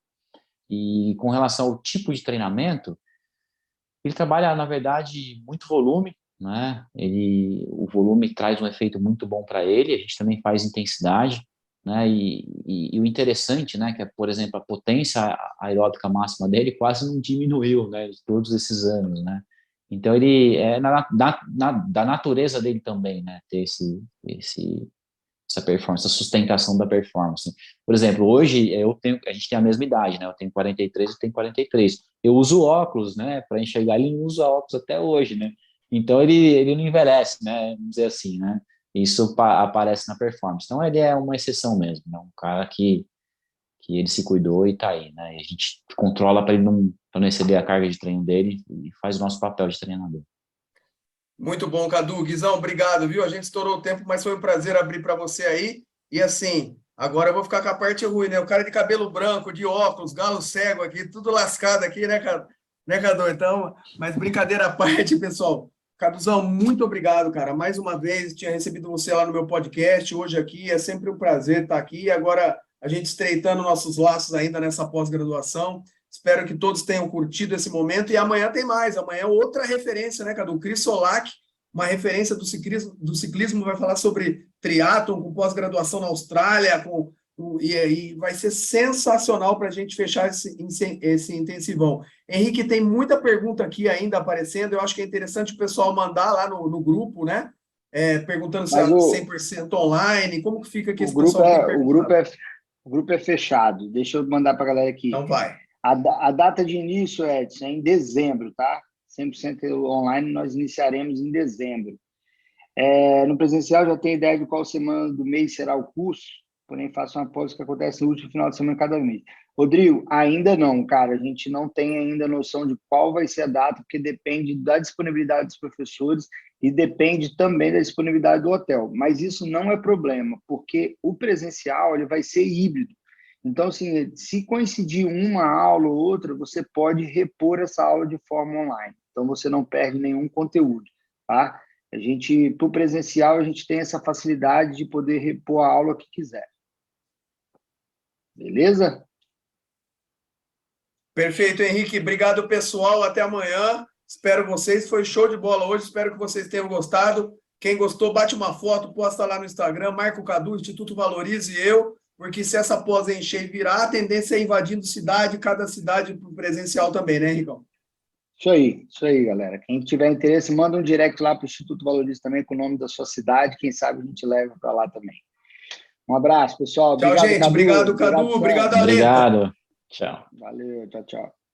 E com relação ao tipo de treinamento, ele trabalha, na verdade, muito volume, né? O volume traz um efeito muito bom para ele, a gente também faz intensidade, né? E o interessante, né, que é, por exemplo, a potência aeróbica máxima dele quase não diminuiu, né, de todos esses anos, né? Então, ele é da natureza dele também, né, ter essa performance, essa sustentação da performance. Por exemplo, hoje a gente tem a mesma idade, né? Eu tenho 43 e tenho 43. Eu uso óculos, né? Para enxergar, ele não usa óculos até hoje, né? Então ele não envelhece, né? Vamos dizer assim, né? Isso aparece na performance. Então ele é uma exceção mesmo, né? Um cara que ele se cuidou e tá aí, né? E a gente controla para ele não exceder a carga de treino dele e faz o nosso papel de treinador. Muito bom, Cadu. Guizão, obrigado, viu? A gente estourou o tempo, mas foi um prazer abrir para você aí. E assim, agora eu vou ficar com a parte ruim, né? O cara de cabelo branco, de óculos, galo cego aqui, tudo lascado aqui, né, Cadu? Então, mas brincadeira à parte, pessoal. Caduzão, muito obrigado, cara. Mais uma vez, tinha recebido você lá no meu podcast, hoje aqui, é sempre um prazer estar aqui. Agora, a gente estreitando nossos laços ainda nessa pós-graduação. Espero que todos tenham curtido esse momento. E amanhã tem mais. Amanhã é outra referência, né, Cadu? Cris Solak, uma referência do ciclismo, vai falar sobre triatlon com pós-graduação na Austrália. E aí vai ser sensacional para a gente fechar esse intensivão. Henrique, tem muita pergunta aqui ainda aparecendo. Eu acho que é interessante o pessoal mandar lá no grupo, né? Perguntando se é 100% online. Como que fica aqui esse pessoal? O grupo é fechado. Deixa eu mandar para a galera aqui. Então vai. A data de início, Edson, é em dezembro, tá? 100% online nós iniciaremos em dezembro. No presencial já tem ideia de qual semana do mês será o curso, porém faço uma aposta que acontece no último final de semana cada mês. Rodrigo, ainda não, cara. A gente não tem ainda noção de qual vai ser a data, porque depende da disponibilidade dos professores e depende também da disponibilidade do hotel. Mas isso não é problema, porque o presencial ele vai ser híbrido. Então, assim, se coincidir uma aula ou outra, você pode repor essa aula de forma online. Então, você não perde nenhum conteúdo, tá? Para o presencial, a gente tem essa facilidade de poder repor a aula que quiser. Beleza? Perfeito, Henrique. Obrigado, pessoal. Até amanhã. Espero vocês. Foi show de bola hoje. Espero que vocês tenham gostado. Quem gostou, bate uma foto, posta lá no Instagram, marca o Cadu, Instituto Valorize e eu, porque se essa pós encher e virar, a tendência é invadindo cidade, cada cidade pro presencial também, né, Henricão? Isso aí, galera. Quem tiver interesse, manda um direct lá para o Instituto Valorize também com o nome da sua cidade. Quem sabe a gente leva para lá também. Um abraço, pessoal. Tchau, Obrigado, gente. Cadu. Obrigado, Cadu. Sam. Obrigado, Ale. Obrigado. Tchau. Valeu, tchau, tchau.